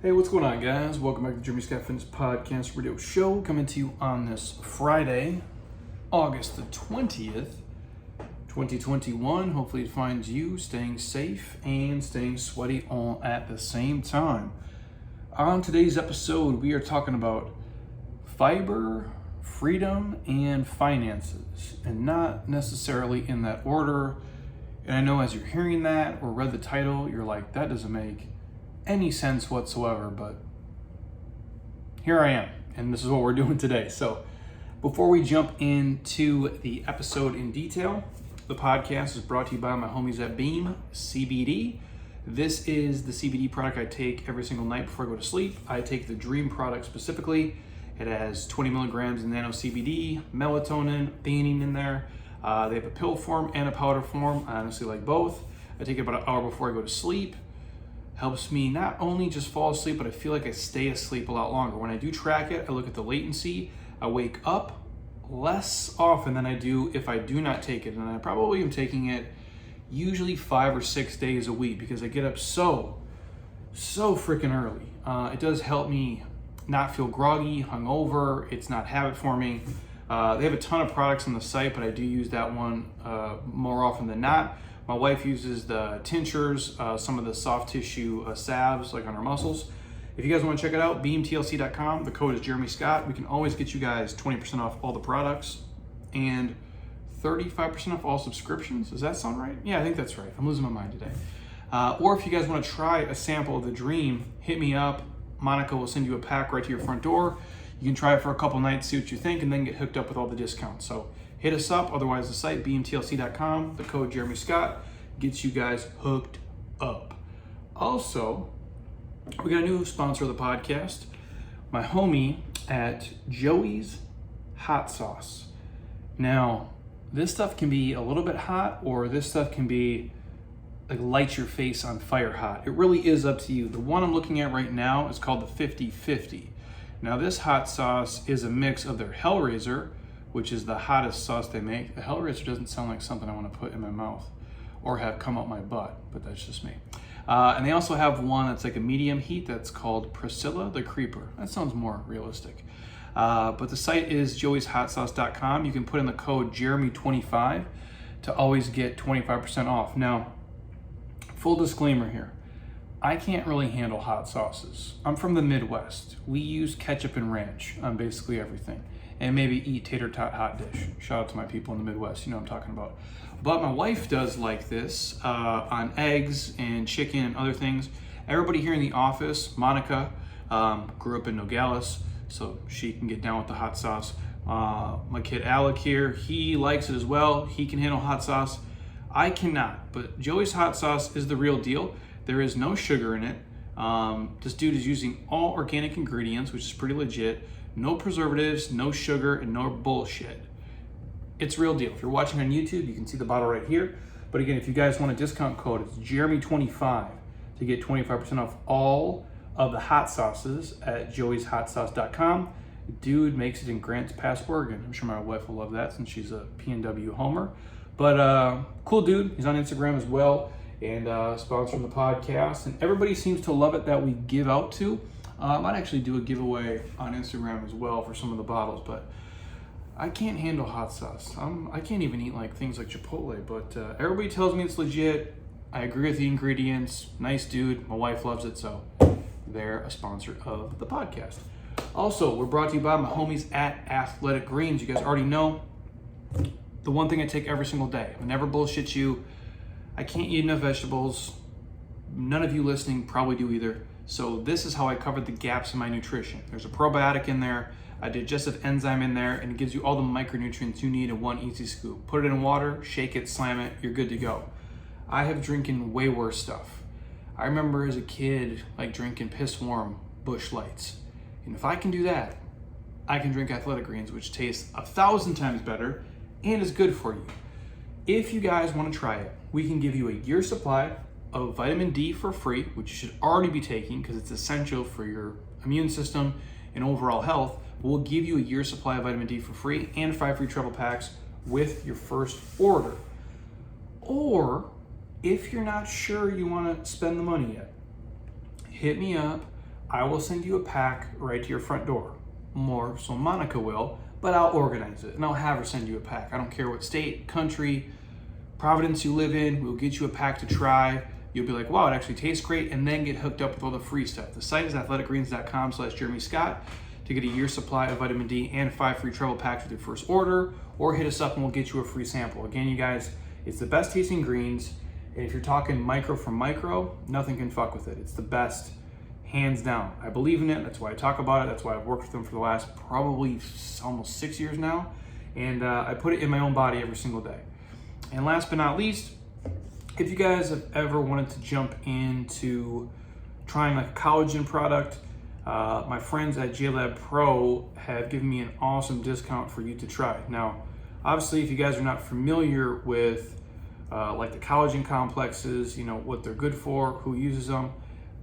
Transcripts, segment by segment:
Hey, what's going on, guys? Welcome back to the Jeremy Scott Fitness Podcast Radio Show, coming to you on this Friday, August the 20th, 2021. Hopefully it finds you staying safe and staying sweaty all at the same time. On today's episode, we are talking about fiber, freedom, and finances, and not necessarily in that order. And I know as you're hearing that or read the title, you're like, that doesn't make any sense whatsoever, but here I am, and this is what we're doing today. So before we jump into the episode in detail, the podcast is brought to you by my homies at Beam CBD. This is the CBD product I take every single night before I go to sleep. I take the Dream product specifically. It has 20 milligrams of nano CBD, melatonin, theanine in there. They have a pill form and a powder form. I honestly like both. I take it about an hour before I go to sleep. Helps me not only just fall asleep, but I feel like I stay asleep a lot longer. When I do track it, I look at the latency. I wake up less often than I do if I do not take it. And I probably am taking it usually 5 or 6 days a week because I get up so freaking early. It does help me not feel groggy, hungover. It's not habit forming. They have a ton of products on the site, but I do use that one more often than not. My wife uses the tinctures, some of the soft tissue salves like on her muscles. If you guys want to check it out, beamtlc.com. The code is Jeremy Scott. We can always get you guys 20% off all the products and 35% off all subscriptions. Does that sound right? Yeah, I think that's right. I'm losing my mind today. Or if you guys want to try a sample of the Dream, hit me up. Monica will send you a pack right to your front door. You can try it for a couple nights, see what you think, and then get hooked up with all the discounts. So hit us up. Otherwise, the site, beamtlc.com. The code Jeremy Scott gets you guys hooked up. Also, we got a new sponsor of the podcast, my homie at Joey's Hot Sauce. Now, this stuff can be a little bit hot, or this stuff can be like light your face on fire hot. It really is up to you. The one I'm looking at right now is called the 50-50. Now, this hot sauce is a mix of their Hellraiser, which is the hottest sauce they make. The Hellraiser doesn't sound like something I want to put in my mouth or have come out my butt, but that's just me. And they also have one that's like a medium heat that's called Priscilla the Creeper. That sounds more realistic. But the site is joeyshotsauce.com. You can put in the code Jeremy25 to always get 25% off. Now, full disclaimer here. I can't really handle hot sauces. I'm from the Midwest. We use ketchup and ranch on basically everything. And maybe eat tater tot hot dish. Shout out to my people in the Midwest, you know what I'm talking about. But my wife does like this on eggs and chicken and other things. Everybody here in the office, Monica, grew up in Nogales, so she can get down with the hot sauce. My kid Alec here, he likes it as well. He can handle hot sauce. I cannot, but Joey's hot sauce is the real deal. There is no sugar in it. This dude is using all organic ingredients, which is pretty legit. No preservatives, no sugar, and no bullshit. It's real deal. If you're watching on YouTube, you can see the bottle right here. But again, if you guys want a discount code, it's Jeremy25 to get 25% off all of the hot sauces at joeyshotsauce.com. Dude makes it in Grants Pass, Oregon. I'm sure my wife will love that since she's a PNW homer. But cool dude. He's on Instagram as well and sponsoring the podcast. And everybody seems to love it that we give out to. I might actually do a giveaway on Instagram as well for some of the bottles, but I can't handle hot sauce. I can't even eat like things like Chipotle, but everybody tells me it's legit. I agree with the ingredients. Nice dude. My wife loves it, so they're a sponsor of the podcast. Also, we're brought to you by my homies at Athletic Greens. You guys already know the one thing I take every single day. I never bullshit you. I can't eat enough vegetables. None of you listening probably do either. So this is how I covered the gaps in my nutrition. There's a probiotic in there, a digestive enzyme in there, and it gives you all the micronutrients you need in one easy scoop. Put it in water, shake it, slam it, you're good to go. I have drinking way worse stuff. I remember as a kid, like drinking piss warm Busch Lights. And if I can do that, I can drink Athletic Greens, which tastes 1,000 times better and is good for you. If you guys want to try it, we can give you a year's supply of vitamin D for free, which you should already be taking because it's essential for your immune system and overall health. We'll give you a year's supply of vitamin D for free and 5 free travel packs with your first order. Or if you're not sure you want to spend the money yet, hit me up. I will send you a pack right to your front door. More so Monica will, but I'll organize it and I'll have her send you a pack. I don't care what state, country, Providence you live in, we'll get you a pack to try. You'll be like, wow, it actually tastes great, and then get hooked up with all the free stuff. The site is athleticgreens.com/Jeremy Scott to get a year's supply of vitamin D and 5 free travel packs with your first order, or hit us up and we'll get you a free sample. Again, you guys, it's the best tasting greens, and if you're talking micro from micro, nothing can fuck with it. It's the best, hands down. I believe in it, that's why I talk about it, that's why I've worked with them for the last probably almost 6 years now, and I put it in my own body every single day. And last but not least, if you guys have ever wanted to jump into trying like a collagen product, my friends at JLab Pro have given me an awesome discount for you to try. Now, obviously, if you guys are not familiar with like the collagen complexes, you know, what they're good for, who uses them,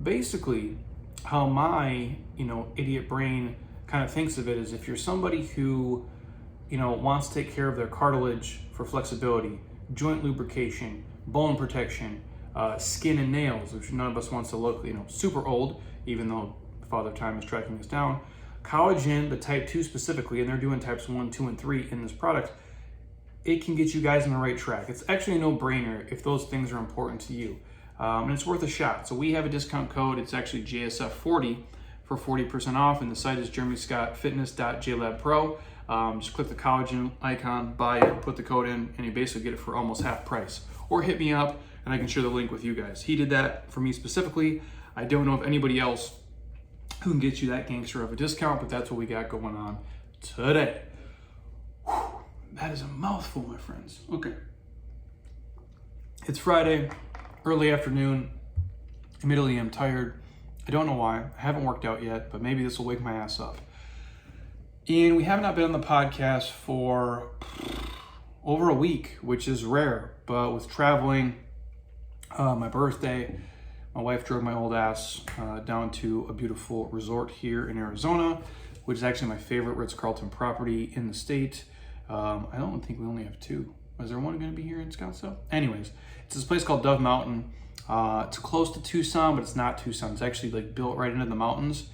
basically how my, idiot brain kind of thinks of it is if you're somebody who, wants to take care of their cartilage for flexibility, joint lubrication, bone protection, skin and nails, which none of us wants to look, super old, even though Father Time is tracking us down. Collagen, the type 2 specifically, and they're doing types 1, 2, and 3 in this product, it can get you guys on the right track. It's actually a no-brainer if those things are important to you. And it's worth a shot. So we have a discount code. It's actually JSF40 for 40% off, and the site is jeremyscottfitness.jlabpro. Just click the collagen icon, buy it, put the code in, and you basically get it for almost half price. Or hit me up, and I can share the link with you guys. He did that for me specifically. I don't know of anybody else who can get you that gangster of a discount, but that's what we got going on today. Whew, that is a mouthful, my friends. Okay. It's Friday, early afternoon. Admittedly, I'm tired. I don't know why. I haven't worked out yet, but maybe this will wake my ass up. And we have not been on the podcast for over a week, which is rare. But with traveling, my birthday, my wife drove my old ass down to a beautiful resort here in Arizona, which is actually my favorite Ritz-Carlton property in the state. I don't think we only have two. Is there one going to be here in Scottsdale? Anyways, it's this place called Dove Mountain. It's close to Tucson, but it's not Tucson. It's actually like built right into the mountains.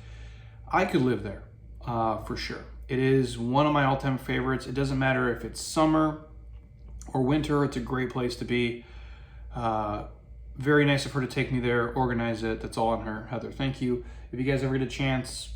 I could live there for sure. It is one of my all-time favorites. It doesn't matter if it's summer or winter. It's a great place to be. Very nice of her to take me there, organize it. That's all on her, Heather. Thank you. If you guys ever get a chance,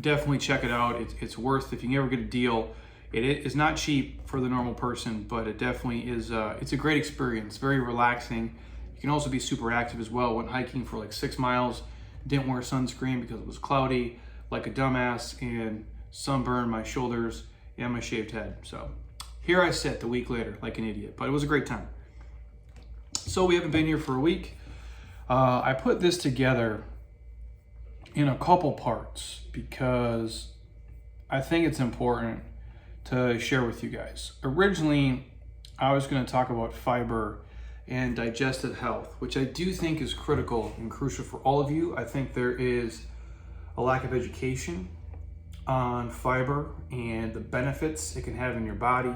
definitely check it out. It's worth, if you ever get a deal, it is not cheap for the normal person, but it definitely is. It's a great experience, very relaxing. You can also be super active as well. Went hiking for like 6 miles, didn't wear sunscreen because it was cloudy, like a dumbass, and sunburned my shoulders and my shaved head. So here I sit the week later like an idiot, but it was a great time. So we haven't been here for a week. I put this together in a couple parts because I think it's important to share with you guys. Originally, I was going to talk about fiber and digestive health, which I do think is critical and crucial for all of you. I think there is a lack of education on fiber and the benefits it can have in your body,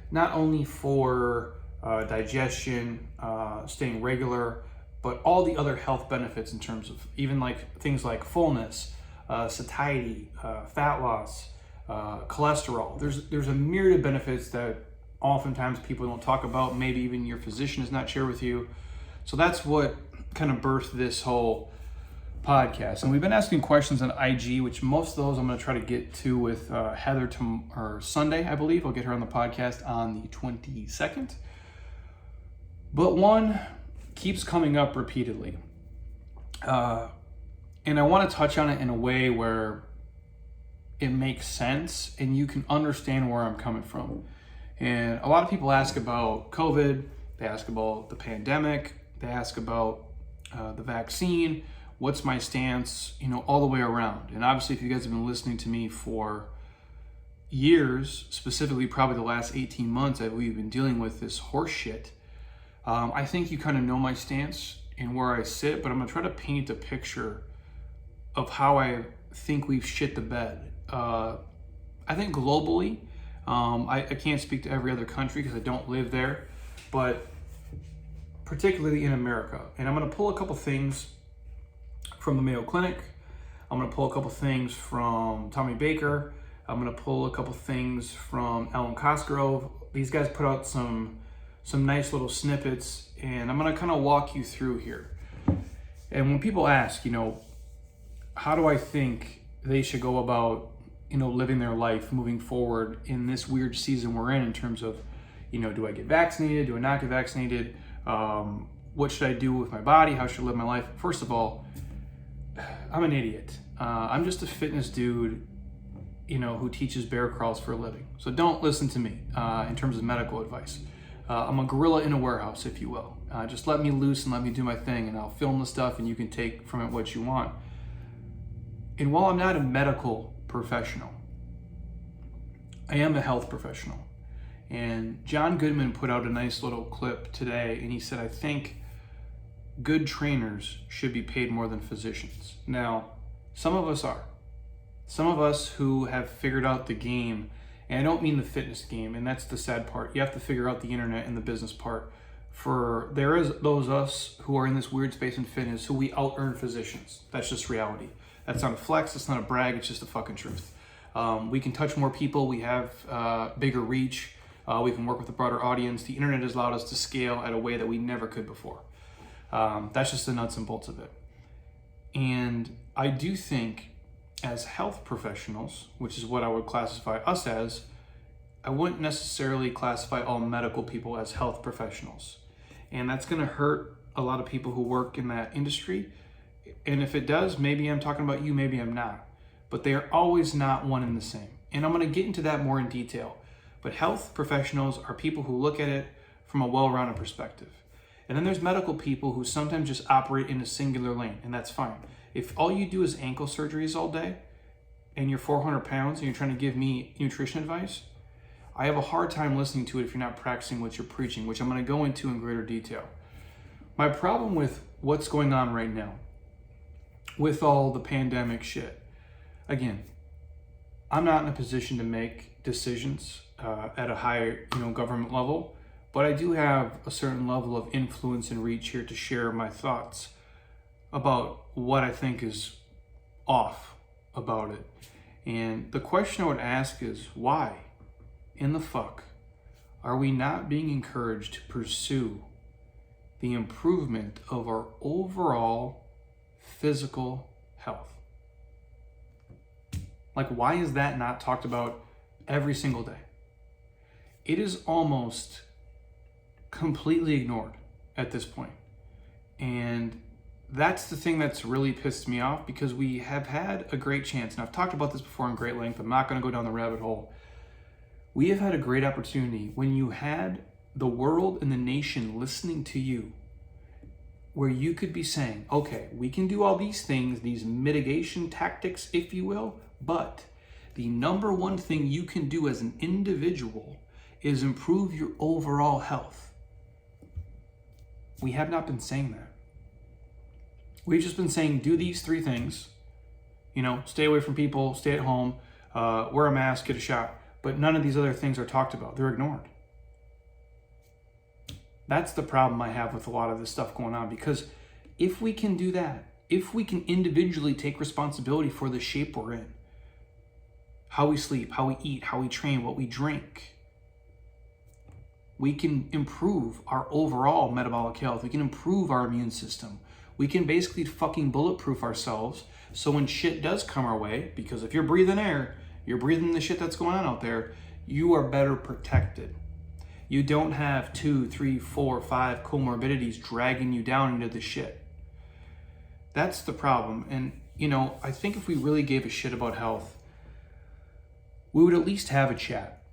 not only for digestion, staying regular, but all the other health benefits in terms of even like things like fullness, satiety, fat loss, cholesterol. There's a myriad of benefits that oftentimes people don't talk about, maybe even your physician has not shared with you. So that's what kind of birthed this whole podcast. And we've been asking questions on IG, which most of those I'm going to try to get to with Heather Sunday, I believe. I'll get her on the podcast on the 22nd. But one keeps coming up repeatedly. And I want to touch on it in a way where it makes sense and you can understand where I'm coming from. And a lot of people ask about COVID, they ask about the pandemic, they ask about the vaccine, what's my stance, all the way around. And obviously, if you guys have been listening to me for years, specifically probably the last 18 months that we've been dealing with this horse shit, I think you kind of know my stance and where I sit, but I'm going to try to paint a picture of how I think we've shit the bed. I think globally, I can't speak to every other country because I don't live there, but particularly in America. And I'm going to pull a couple things from the Mayo Clinic. I'm going to pull a couple things from Tommy Baker. I'm going to pull a couple things from Alan Cosgrove. These guys put out some nice little snippets, and I'm going to kind of walk you through here. And when people ask, how do I think they should go about, living their life moving forward in this weird season we're in terms of, do I get vaccinated? Do I not get vaccinated? What should I do with my body? How should I live my life? First of all, I'm an idiot. I'm just a fitness dude, who teaches bear crawls for a living. So don't listen to me in terms of medical advice. I'm a gorilla in a warehouse, if you will. Just let me loose and let me do my thing, and I'll film the stuff and you can take from it what you want. And while I'm not a medical professional, I am a health professional. And John Goodman put out a nice little clip today, and he said, I think good trainers should be paid more than physicians. Now, some of us are. Some of us who have figured out the game, and I don't mean the fitness game, and that's the sad part. You have to figure out the internet and the business part. There is those us who are in this weird space in fitness who we out-earn physicians. That's just reality. That's not a flex, it's not a brag, it's just the fucking truth. We can touch more people, we have bigger reach, we can work with a broader audience. The internet has allowed us to scale at a way that we never could before. That's just the nuts and bolts of it. And I do think as health professionals, which is what I would classify us as, I wouldn't necessarily classify all medical people as health professionals. And that's going to hurt a lot of people who work in that industry. And if it does, maybe I'm talking about you, maybe I'm not. But they are always not one and the same. And I'm going to get into that more in detail. But health professionals are people who look at it from a well-rounded perspective. And then there's medical people who sometimes just operate in a singular lane, and that's fine. If all you do is ankle surgeries all day, and you're 400 pounds and you're trying to give me nutrition advice, I have a hard time listening to it if you're not practicing what you're preaching, which I'm going to go into in greater detail. My problem with what's going on right now, with all the pandemic shit, again, I'm not in a position to make decisions at a high, government level, but I do have a certain level of influence and reach here to share my thoughts about what I think is off about it. And the question I would ask is, why in the fuck are we not being encouraged to pursue the improvement of our overall physical health? Like, why is that not talked about every single day? It is almost completely ignored at this point. And that's the thing that's really pissed me off, because we have had a great chance. And I've talked about this before in great length. I'm not going to go down the rabbit hole. We have had a great opportunity when you had the world and the nation listening to you, where you could be saying, okay, we can do all these things, these mitigation tactics, if you will, but the number one thing you can do as an individual is improve your overall health. We have not been saying that. We've just been saying, do these three things, stay away from people, stay at home, wear a mask, get a shot, but none of these other things are talked about. They're ignored. That's the problem I have with a lot of this stuff going on, because if we can do that, if we can individually take responsibility for the shape we're in, how we sleep, how we eat, how we train, what we drink, we can improve our overall metabolic health. We can improve our immune system. We can basically fucking bulletproof ourselves, so when shit does come our way, because if you're breathing air, you're breathing the shit that's going on out there, you are better protected. You don't have 2, 3, 4, 5 comorbidities dragging you down into the shit. That's the problem. And, I think if we really gave a shit about health, we would at least have a chat,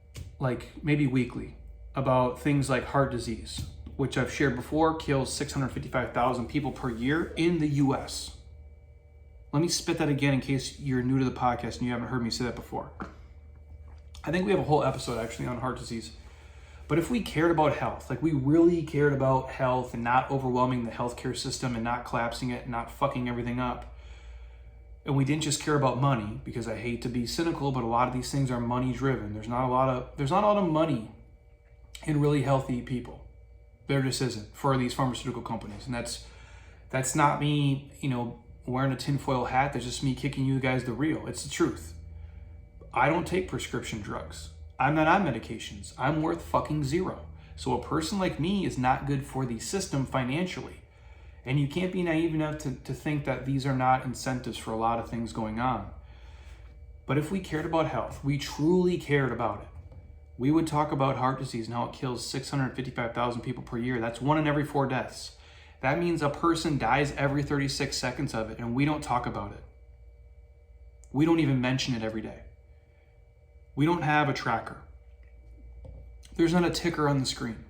like maybe weekly, about things like heart disease, which I've shared before, kills 655,000 people per year in the US. Let me spit that again in case you're new to the podcast and you haven't heard me say that before. I think we have a whole episode actually on heart disease. But if we cared about health, like we really cared about health and not overwhelming the healthcare system and not collapsing it and not fucking everything up, and we didn't just care about money, because I hate to be cynical, but a lot of these things are money driven. There's not a lot of money in really healthy people. There just isn't for these pharmaceutical companies. And that's not me, wearing a tinfoil hat. That's just me kicking you guys the real. It's the truth. I don't take prescription drugs. I'm not on medications. I'm worth fucking zero. So a person like me is not good for the system financially. And you can't be naive enough to think that these are not incentives for a lot of things going on. But if we cared about health, we truly cared about it, we would talk about heart disease and how it kills 655,000 people per year. That's 1 in every 4 deaths. That means a person dies every 36 seconds of it, and we don't talk about it. We don't even mention it every day. We don't have a tracker. There's not a ticker on the screen.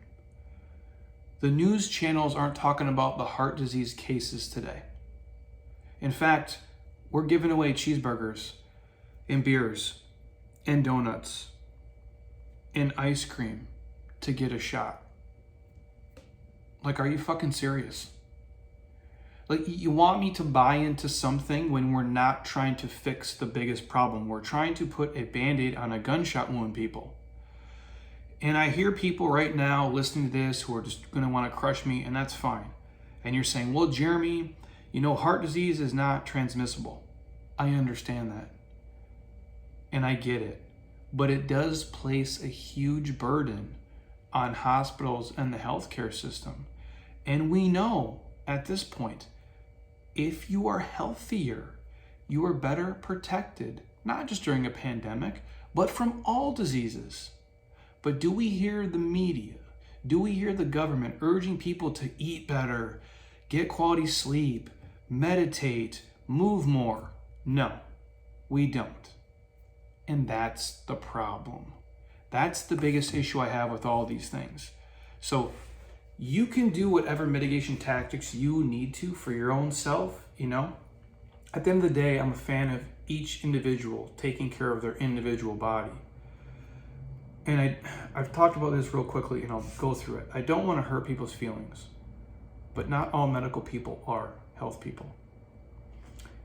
The news channels aren't talking about the heart disease cases today. In fact, we're giving away cheeseburgers and beers and donuts and ice cream to get a shot. Like, are you fucking serious? Like, you want me to buy into something when we're not trying to fix the biggest problem. We're trying to put a Band-Aid on a gunshot wound, people. And I hear people right now listening to this who are just going to want to crush me, and that's fine. And you're saying, well, Jeremy, you know, heart disease is not transmissible. I understand that. And I get it. But it does place a huge burden on hospitals and the healthcare system. And we know at this point, if you are healthier, you are better protected, not just during a pandemic, but from all diseases. But do we hear the media? Do we hear the government urging people to eat better, get quality sleep, meditate, move more? No, we don't. And that's the problem. That's the biggest issue I have with all these things. So you can do whatever mitigation tactics you need to for your own self, you know. At the end of the day, I'm a fan of each individual taking care of their individual body. And I've talked about this real quickly, and I'll go through it. I don't want to hurt people's feelings, but not all medical people are health people.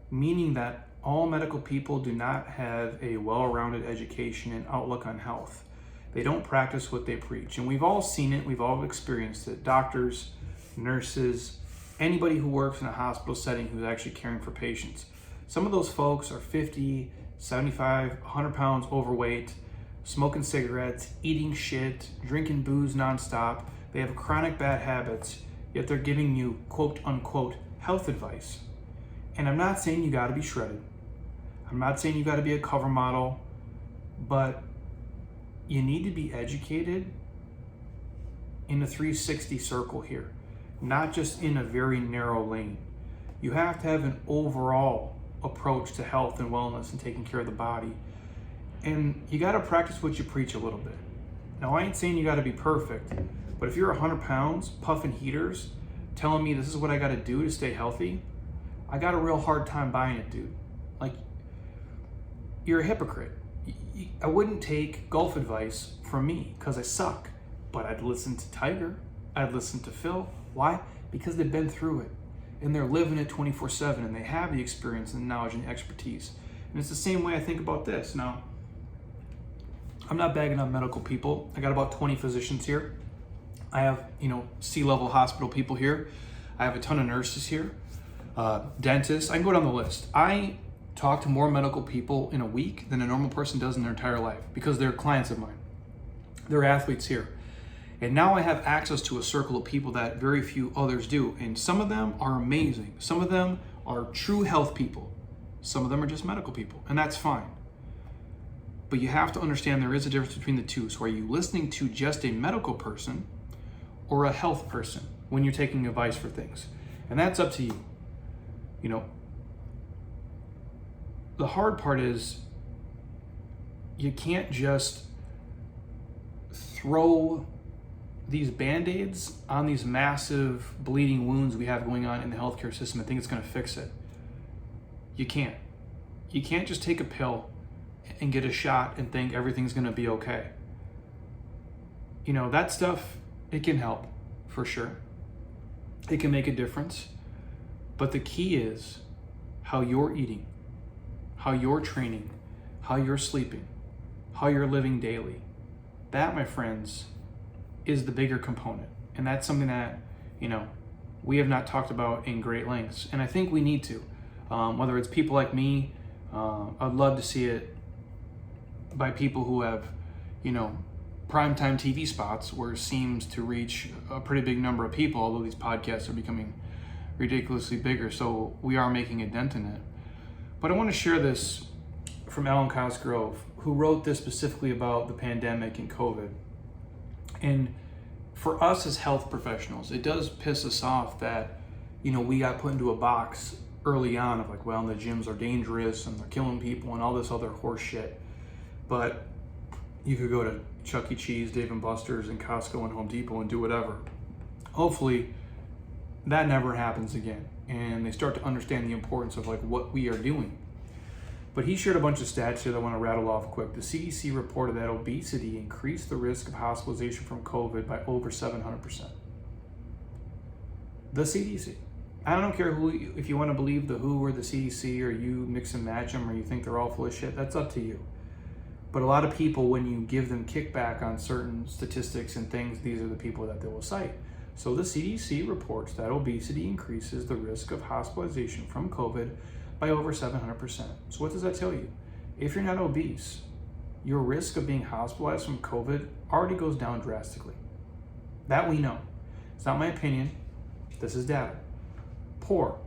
Meaning that all medical people do not have a well-rounded education and outlook on health. They don't practice what they preach. And we've all seen it, we've all experienced it. Doctors, nurses, anybody who works in a hospital setting who's actually caring for patients. Some of those folks are 50, 75, 100 pounds overweight, smoking cigarettes, eating shit, drinking booze nonstop. They have chronic bad habits, yet they're giving you quote unquote health advice. And I'm not saying you gotta be shredded. I'm not saying you gotta be a cover model, but you need to be educated in a 360 circle here, not just in a very narrow lane. You have to have an overall approach to health and wellness and taking care of the body. And you got to practice what you preach a little bit. Now, I ain't saying you got to be perfect, but if you're 100 pounds, puffing heaters, telling me this is what I got to do to stay healthy, I got a real hard time buying it, dude. Like, you're a hypocrite. I wouldn't take golf advice from me because I suck, but I'd listen to Tiger. I'd listen to Phil. Why? Because they've been through it and they're living it 24/7 and they have the experience and knowledge and expertise. And it's the same way I think about this. Now, I'm not bagging on medical people. I got about 20 physicians here. I have, C-level hospital people here. I have a ton of nurses here, dentists. I can go down the list. I talk to more medical people in a week than a normal person does in their entire life because they're clients of mine. They're athletes here. And now I have access to a circle of people that very few others do. And some of them are amazing. Some of them are true health people. Some of them are just medical people, and that's fine. But you have to understand there is a difference between the two. So are you listening to just a medical person or a health person when you're taking advice for things? And that's up to you. The hard part is you can't just throw these Band-Aids on these massive bleeding wounds we have going on in the healthcare system and think it's going to fix it. You can't. You can't just take a pill and get a shot and think everything's going to be okay. That stuff, it can help for sure. It can make a difference. But the key is how you're eating, how you're training, how you're sleeping, how you're living daily. That, my friends, is the bigger component. And that's something that, we have not talked about in great lengths. And I think we need to. whether it's people like me. I'd love to see it by people who have, primetime TV spots where it seems to reach a pretty big number of people, although these podcasts are becoming ridiculously bigger, so we are making a dent in it. But I want to share this from Alan Cosgrove, who wrote this specifically about the pandemic and COVID. And for us as health professionals, it does piss us off that, we got put into a box early on of like, well, the gyms are dangerous and they're killing people and all this other horse shit. But you could go to Chuck E. Cheese, Dave & Buster's, and Costco and Home Depot and do whatever. Hopefully that never happens again, and they start to understand the importance of like what we are doing. But he shared a bunch of stats here that I want to rattle off quick. The CDC reported that obesity increased the risk of hospitalization from COVID by over 700%. The CDC. I don't care if you want to believe the WHO or the CDC, or you mix and match them, or you think they're all full of shit. That's up to you. But a lot of people, when you give them kickback on certain statistics and things, these are the people that they will cite. So the CDC reports that obesity increases the risk of hospitalization from COVID by over 700%. So what does that tell you? If you're not obese, your risk of being hospitalized from COVID already goes down drastically. That we know. It's not my opinion. This is data. Poor,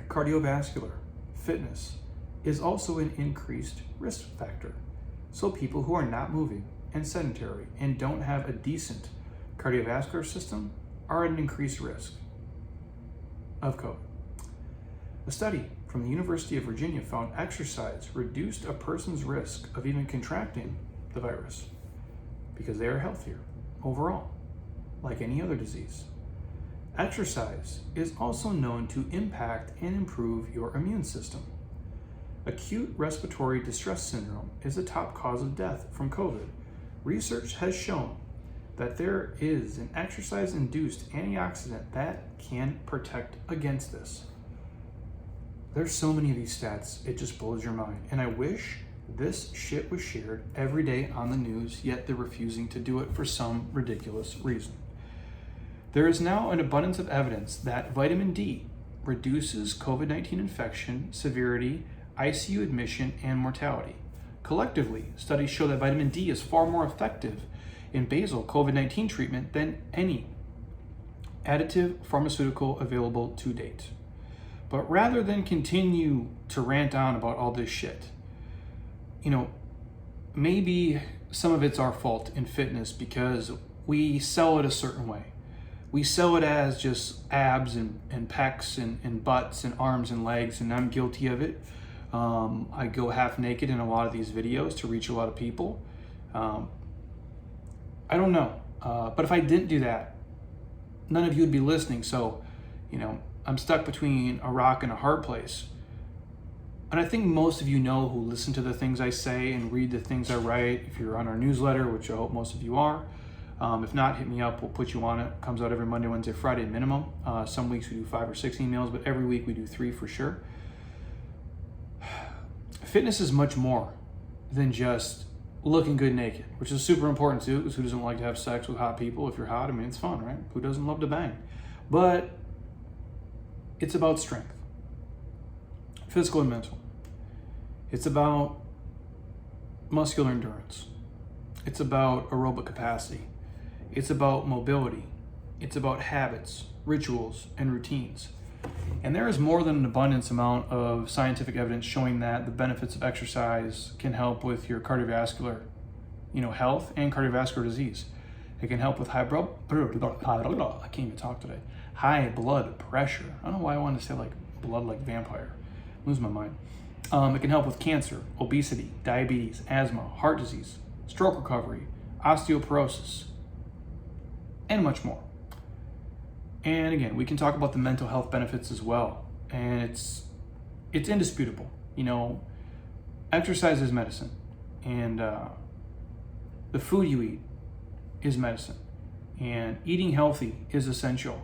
cardiovascular, fitness is also an increased risk factor. So people who are not moving and sedentary and don't have a decent cardiovascular system are at an increased risk of COVID. A study from the University of Virginia found exercise reduced a person's risk of even contracting the virus because they are healthier overall, like any other disease. Exercise is also known to impact and improve your immune system. Acute respiratory distress syndrome is a top cause of death from COVID. Research has shown that there is an exercise-induced antioxidant that can protect against this. There's so many of these stats, it just blows your mind. And I wish this shit was shared every day on the news, yet they're refusing to do it for some ridiculous reason. There is now an abundance of evidence that vitamin D reduces COVID-19 infection, severity, ICU admission, and mortality. Collectively, studies show that vitamin D is far more effective in basal COVID-19 treatment than any additive pharmaceutical available to date. But rather than continue to rant on about all this shit, maybe some of it's our fault in fitness because we sell it a certain way. We sell it as just abs and pecs and butts and arms and legs, and I'm guilty of it. I go half naked in a lot of these videos to reach a lot of people. I don't know. But if I didn't do that, none of you would be listening. So, I'm stuck between a rock and a hard place. And I think most of you know who listen to the things I say and read the things I write. If you're on our newsletter, which I hope most of you are. If not, hit me up. We'll put you on it. Comes out every Monday, Wednesday, Friday minimum. Some weeks we do 5 or 6 emails, but every week we do 3 for sure. Fitness is much more than just looking good naked, which is super important too, because who doesn't like to have sex with hot people? If you're hot, it's fun, right? Who doesn't love to bang? But it's about strength, physical and mental. It's about muscular endurance. It's about aerobic capacity. It's about mobility. It's about habits, rituals, and routines. And there is more than an abundance amount of scientific evidence showing that the benefits of exercise can help with your cardiovascular, health and cardiovascular disease. It can help with high blood pressure. I don't know why I wanted to say like blood like vampire. Lose my mind. It can help with cancer, obesity, diabetes, asthma, heart disease, stroke recovery, osteoporosis, and much more. And again, we can talk about the mental health benefits as well. And it's indisputable. Exercise is medicine. And the food you eat is medicine. And eating healthy is essential.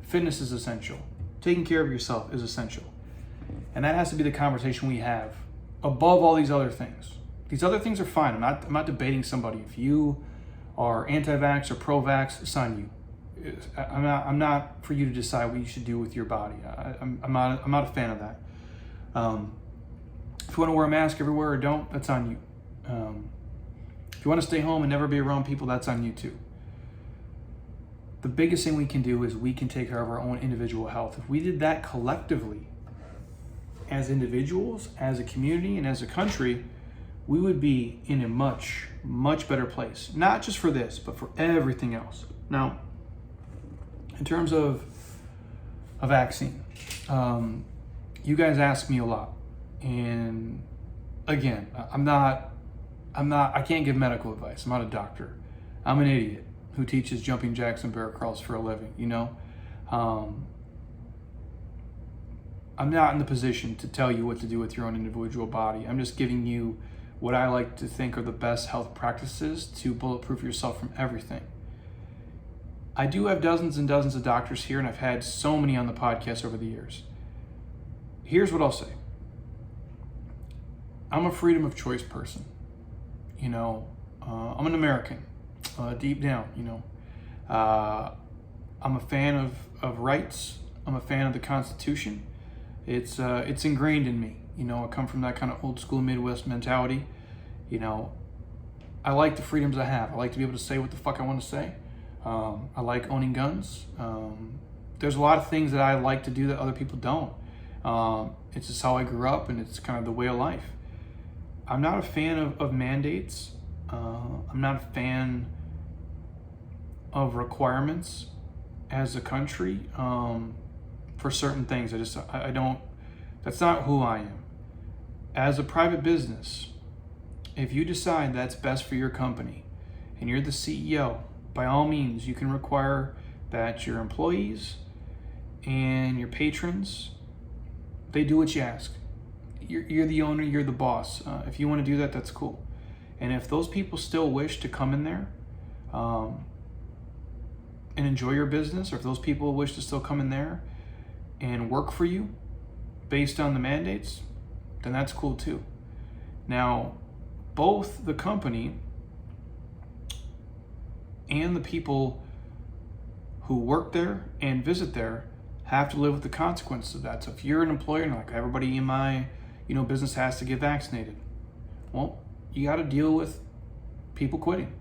Fitness is essential. Taking care of yourself is essential. And that has to be the conversation we have above all these other things. These other things are fine. I'm not debating somebody. If you are anti-vax or pro-vax, it's on you. I'm not for you to decide what you should do with your body. I'm not a fan of that. If you want to wear a mask everywhere or don't, that's on you. If you want to stay home and never be around people, that's on you too. The biggest thing we can do is we can take care of our own individual health. If we did that collectively, as individuals, as a community, and as a country, we would be in a much, much better place. Not just for this, but for everything else. Now, in terms of a vaccine, you guys ask me a lot. And again, I can't give medical advice. I'm not a doctor. I'm an idiot who teaches jumping jacks and bear crawls for a living, you know? I'm not in the position to tell you what to do with your own individual body. I'm just giving you what I like to think are the best health practices to bulletproof yourself from everything. I do have dozens and dozens of doctors here, and I've had so many on the podcast over the years. Here's what I'll say. I'm a freedom of choice person. You know, I'm an American, deep down, you know. I'm a fan of rights. I'm a fan of the Constitution. It's ingrained in me. You know, I come from that kind of old school Midwest mentality. You know, I like the freedoms I have. I like to be able to say what the fuck I want to say. I like owning guns. There's a lot of things that I like to do that other people don't. It's just how I grew up, and it's kind of the way of life. I'm not a fan of mandates. I'm not a fan of requirements as a country for certain things. I don't, that's not who I am. As a private business, if you decide that's best for your company and you're the CEO, by all means, you can require that your employees and your patrons, they do what you ask. You're the owner, you're the boss. If you want to do that, that's cool. And if those people still wish to come in there and enjoy your business, or if those people wish to still come in there and work for you based on the mandates, then that's cool too. Now, both the company and the people who work there and visit there have to live with the consequences of that. So if you're an employer and like, everybody in my business has to get vaccinated, well, you got to deal with people quitting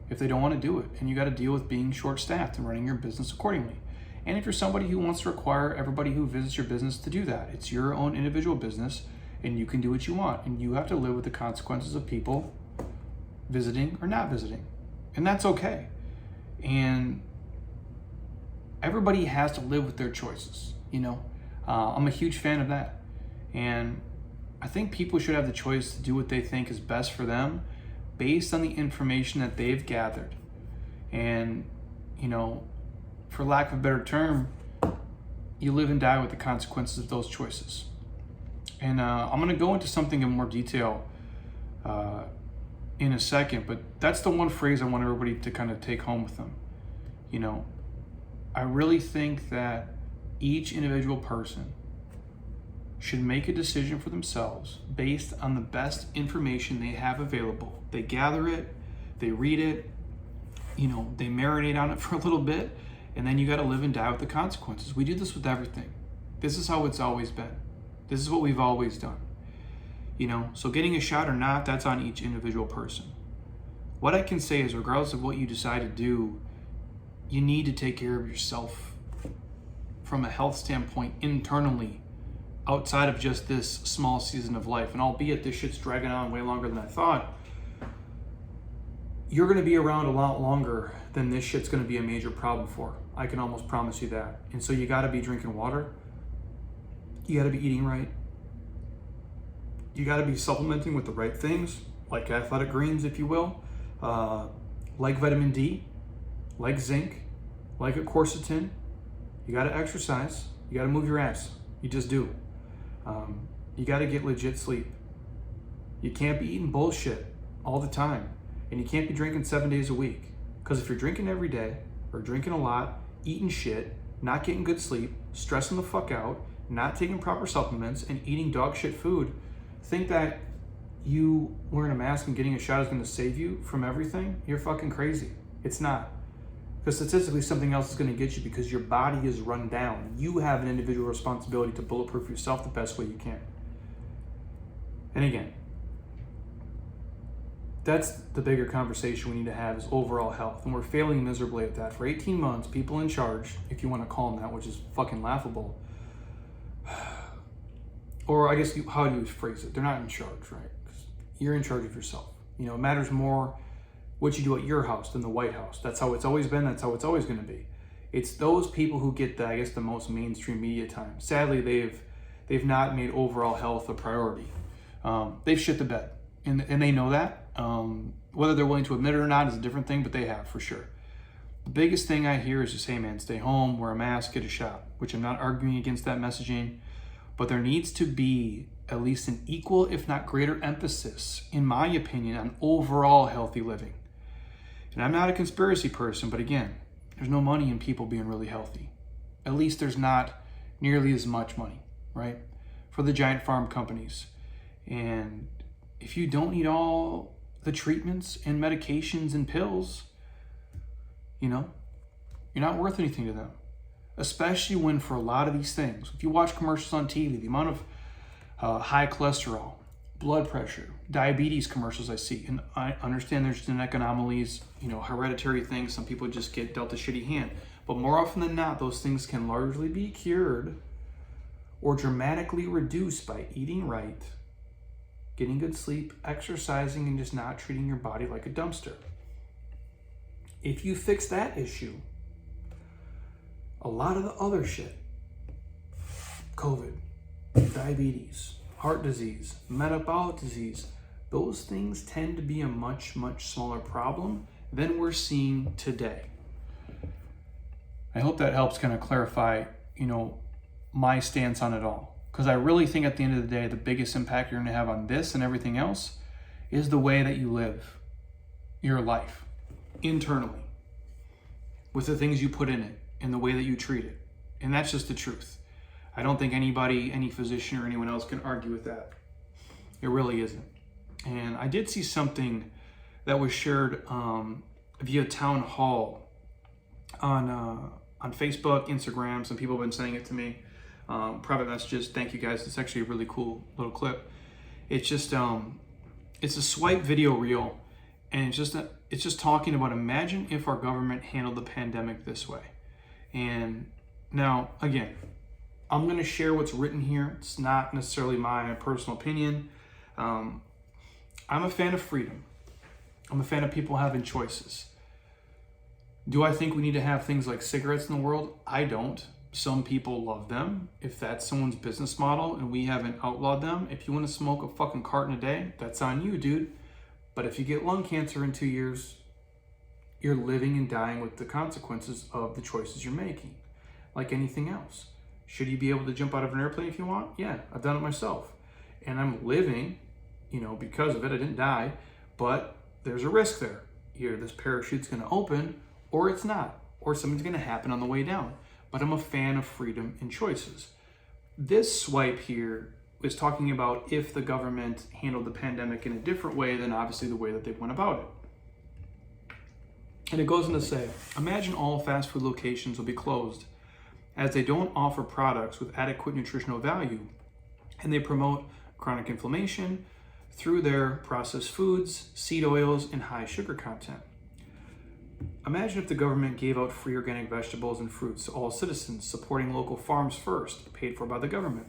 if they don't want to do it, and you got to deal with being short-staffed and running your business accordingly. And if you're somebody who wants to require everybody who visits your business to do that, it's your own individual business, and you can do what you want, and you have to live with the consequences of people visiting or not visiting, and that's okay. And everybody has to live with their choices, you know. I'm a huge fan of that, and I think people should have the choice to do what they think is best for them based on the information that they've gathered. And, you know, for lack of a better term, you live and die with the consequences of those choices. And I'm going to go into something in more detail in a second, but that's the one phrase I want everybody to kind of take home with them. You know, I really think that each individual person should make a decision for themselves based on the best information they have available. They gather it, they read it, you know, they marinate on it for a little bit, and then you got to live and die with the consequences. We do this with everything. This is how it's always been. This is what we've always done. You know, so getting a shot or not, that's on each individual person. What I can say is, regardless of what you decide to do, you need to take care of yourself from a health standpoint internally, outside of just this small season of life. And albeit this shit's dragging on way longer than I thought, you're going to be around a lot longer than this shit's going to be a major problem for. I can almost promise you that. And so you got to be drinking water. You got to be eating right. You got to be supplementing with the right things, like athletic greens, if you will, like vitamin D, like zinc, like a quercetin. You got to exercise. You got to move your ass. You just do. You got to get legit sleep. You can't be eating bullshit all the time, and you can't be drinking 7 days a week. Because if you're drinking every day, or drinking a lot, eating shit, not getting good sleep, stressing the fuck out, not taking proper supplements, and eating dog shit food, think that you wearing a mask and getting a shot is going to save you from everything, you're fucking crazy. It's not. Because statistically, something else is going to get you because your body is run down. You have an individual responsibility to bulletproof yourself the best way you can. And again, that's the bigger conversation we need to have, is overall health. And we're failing miserably at that. For 18 months, people in charge, if you want to call them that, which is fucking laughable. Or I guess, how do you phrase it? They're not in charge, right? 'Cause you're in charge of yourself. You know, it matters more what you do at your house than the White House. That's how it's always been. That's how it's always going to be. It's those people who get the, I guess, the most mainstream media time. Sadly, they've not made overall health a priority. They've shit the bed, and they know that. Whether they're willing to admit it or not is a different thing, but they have, for sure. The biggest thing I hear is just, hey man, stay home, wear a mask, get a shot, which I'm not arguing against that messaging, but there needs to be at least an equal, if not greater emphasis, in my opinion, on overall healthy living. And I'm not a conspiracy person, but again, there's no money in people being really healthy. At least there's not nearly as much money, right? For the giant farm companies. And if you don't need all the treatments and medications and pills, you know, you're not worth anything to them. Especially when, for a lot of these things, if you watch commercials on TV, the amount of high cholesterol, blood pressure, diabetes commercials I see, and I understand there's genetic anomalies, you know, hereditary things, some people just get dealt a shitty hand, but more often than not, those things can largely be cured or dramatically reduced by eating right, getting good sleep, exercising, and just not treating your body like a dumpster. If you fix that issue, a lot of the other shit, COVID, diabetes, heart disease, metabolic disease, those things tend to be a much, much smaller problem than we're seeing today. I hope that helps kind of clarify, you know, my stance on it all. Because I really think at the end of the day, the biggest impact you're going to have on this and everything else is the way that you live your life internally, with the things you put in it and the way that you treat it. And that's just the truth. I don't think anybody, any physician or anyone else can argue with that. It really isn't. And I did see something that was shared via town hall on Facebook, Instagram. Some people have been saying it to me. Private messages. Thank you guys. It's actually a really cool little clip. It's just it's a swipe video reel, and it's just talking about, imagine if our government handled the pandemic this way. And now again, I'm going to share what's written here. It's not necessarily my personal opinion. I'm a fan of freedom. I'm a fan of people having choices. Do I think we need to have things like cigarettes in the world? I don't. Some people love them. If that's someone's business model and we haven't outlawed them, if you want to smoke a fucking carton a day, that's on you, dude. But if you get lung cancer in 2 years, you're living and dying with the consequences of the choices you're making. Like anything else. Should you be able to jump out of an airplane if you want? Yeah, I've done it myself. And I'm living, you know, because of it. I didn't die, but there's a risk there. Either this parachute's going to open or it's not, or something's going to happen on the way down. But I'm a fan of freedom and choices. This swipe here is talking about if the government handled the pandemic in a different way than obviously the way that they went about it. And it goes on to say, imagine all fast food locations will be closed as they don't offer products with adequate nutritional value, and they promote chronic inflammation through their processed foods, seed oils, and high sugar content. Imagine if the government gave out free organic vegetables and fruits to all citizens, supporting local farms first, paid for by the government,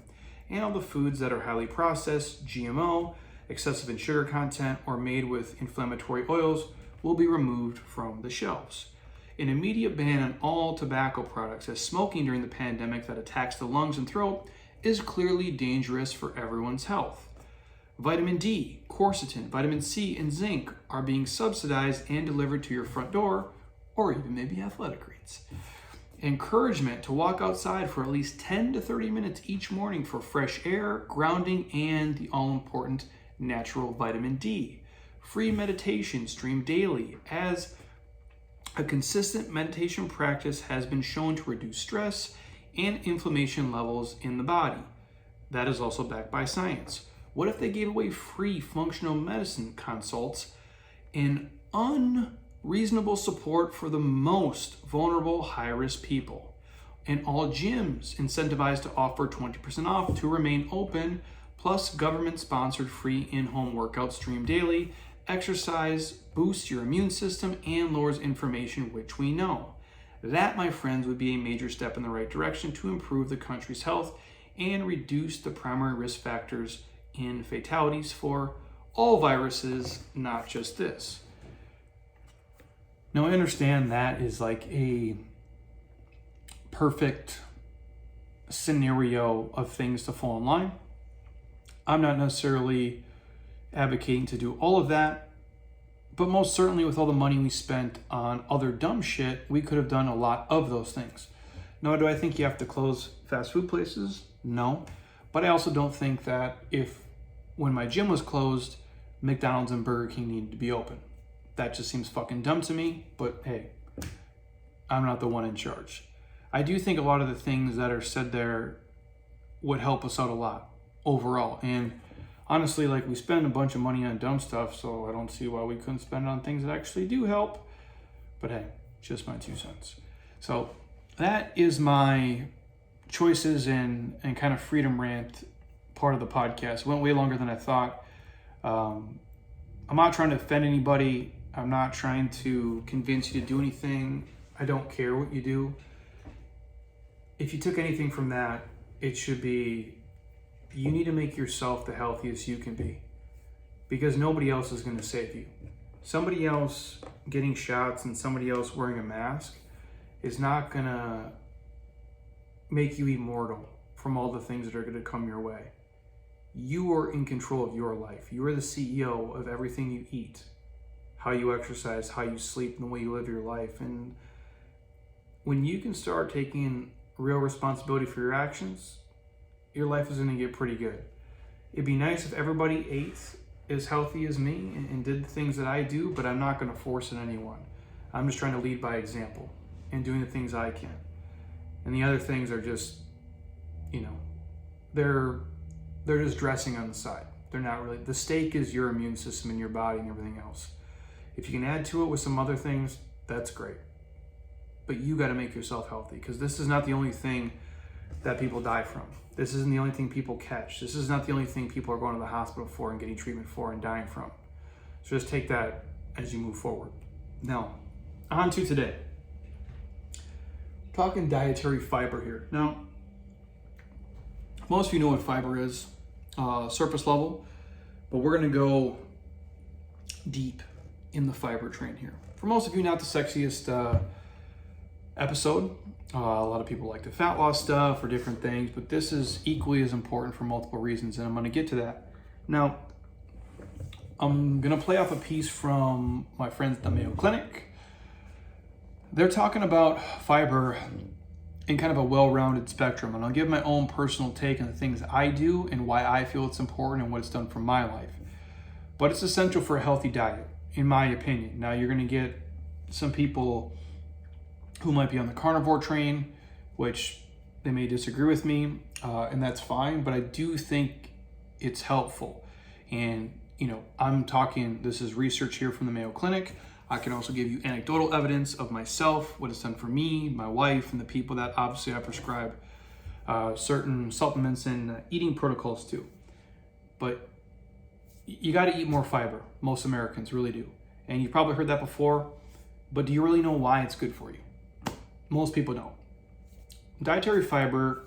and all the foods that are highly processed, GMO, excessive in sugar content, or made with inflammatory oils will be removed from the shelves. An immediate ban on all tobacco products, as smoking during the pandemic that attacks the lungs and throat is clearly dangerous for everyone's health. Vitamin D, quercetin, vitamin C, and zinc are being subsidized and delivered to your front door, or even maybe athletic greens. Encouragement to walk outside for at least 10 to 30 minutes each morning for fresh air, grounding, and the all-important natural vitamin D. Free meditation streamed daily, as a consistent meditation practice has been shown to reduce stress and inflammation levels in the body. That is also backed by science. What if they gave away free functional medicine consults and unreasonable support for the most vulnerable high-risk people? And all gyms incentivized to offer 20% off to remain open plus government-sponsored free in-home workouts streamed daily. Exercise boosts your immune system and lowers inflammation, which we know. That, my friends, would be a major step in the right direction to improve the country's health and reduce the primary risk factors in fatalities for all viruses, not just this. Now, I understand that is like a perfect scenario of things to fall in line. I'm not necessarily advocating to do all of that, but most certainly with all the money we spent on other dumb shit, we could have done a lot of those things. Now, do I think you have to close fast food places? No. But I also don't think that when my gym was closed, McDonald's and Burger King needed to be open. That just seems fucking dumb to me, but hey, I'm not the one in charge. I do think a lot of the things that are said there would help us out a lot overall. And honestly, like, we spend a bunch of money on dumb stuff, so I don't see why we couldn't spend it on things that actually do help. But hey, just my 2 cents. So that is my choices and kind of freedom rant part of the podcast. It went way longer than I thought. I'm not trying to offend anybody. I'm not trying to convince you to do anything. I don't care what you do. If you took anything from that, it should be, you need to make yourself the healthiest you can be, because nobody else is going to save you. Somebody else getting shots and somebody else wearing a mask is not going to make you immortal from all the things that are going to come your way. You are in control of your life. You are the CEO of everything you eat, how you exercise, how you sleep, and the way you live your life. And when you can start taking real responsibility for your actions, your life is going to get pretty good. It'd be nice if everybody ate as healthy as me and did the things that I do, but I'm not going to force it on anyone. I'm just trying to lead by example and doing the things I can. And the other things are just, they're just dressing on the side. They're not really. The steak is your immune system and your body and everything else. If you can add to it with some other things, that's great. But you got to make yourself healthy, because this is not the only thing that people die from. This isn't the only thing people catch. This is not the only thing people are going to the hospital for and getting treatment for and dying from. So just take that as you move forward. Now, on to today. Talking dietary fiber here. Now, most of you know what fiber is, surface level, but we're going to go deep in the fiber train here. For most of you, not the sexiest episode. A lot of people like the fat loss stuff or different things, but this is equally as important for multiple reasons, and I'm going to get to that. Now, I'm going to play off a piece from my friends at the Mayo Clinic. They're talking about fiber in kind of a well-rounded spectrum, and I'll give my own personal take on the things I do and why I feel it's important and what it's done for my life. But it's essential for a healthy diet, in my opinion. Now, you're going to get some people who might be on the carnivore train, which they may disagree with me, and that's fine, but I do think it's helpful. And, I'm talking, this is research here from the Mayo Clinic. I can also give you anecdotal evidence of myself, what it's done for me, my wife, and the people that obviously I prescribe certain supplements and eating protocols to. But you got to eat more fiber. Most Americans really do. And you've probably heard that before, but do you really know why it's good for you? Most people don't. Dietary fiber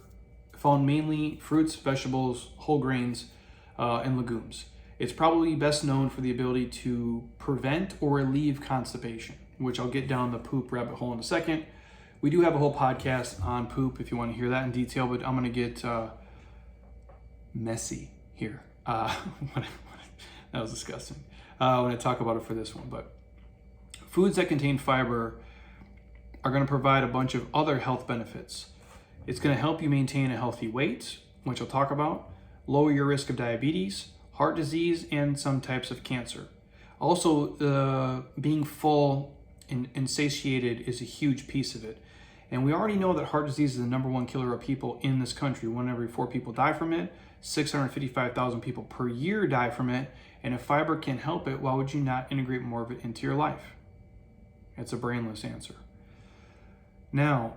found mainly fruits, vegetables, whole grains, and legumes. It's probably best known for the ability to prevent or relieve constipation, which I'll get down the poop rabbit hole in a second. We do have a whole podcast on poop if you want to hear that in detail, but I'm going to get messy here. That was disgusting when I talk about it for this one. But foods that contain fiber are going to provide a bunch of other health benefits. It's going to help you maintain a healthy weight, which I'll talk about, lower your risk of diabetes, heart disease, and some types of cancer. Also, being full and satiated is a huge piece of it. And we already know that heart disease is the #1 killer of people in this country. 1 in every 4 people die from it. 655,000 people per year die from it. And if fiber can help it, why would you not integrate more of it into your life? It's a brainless answer. Now,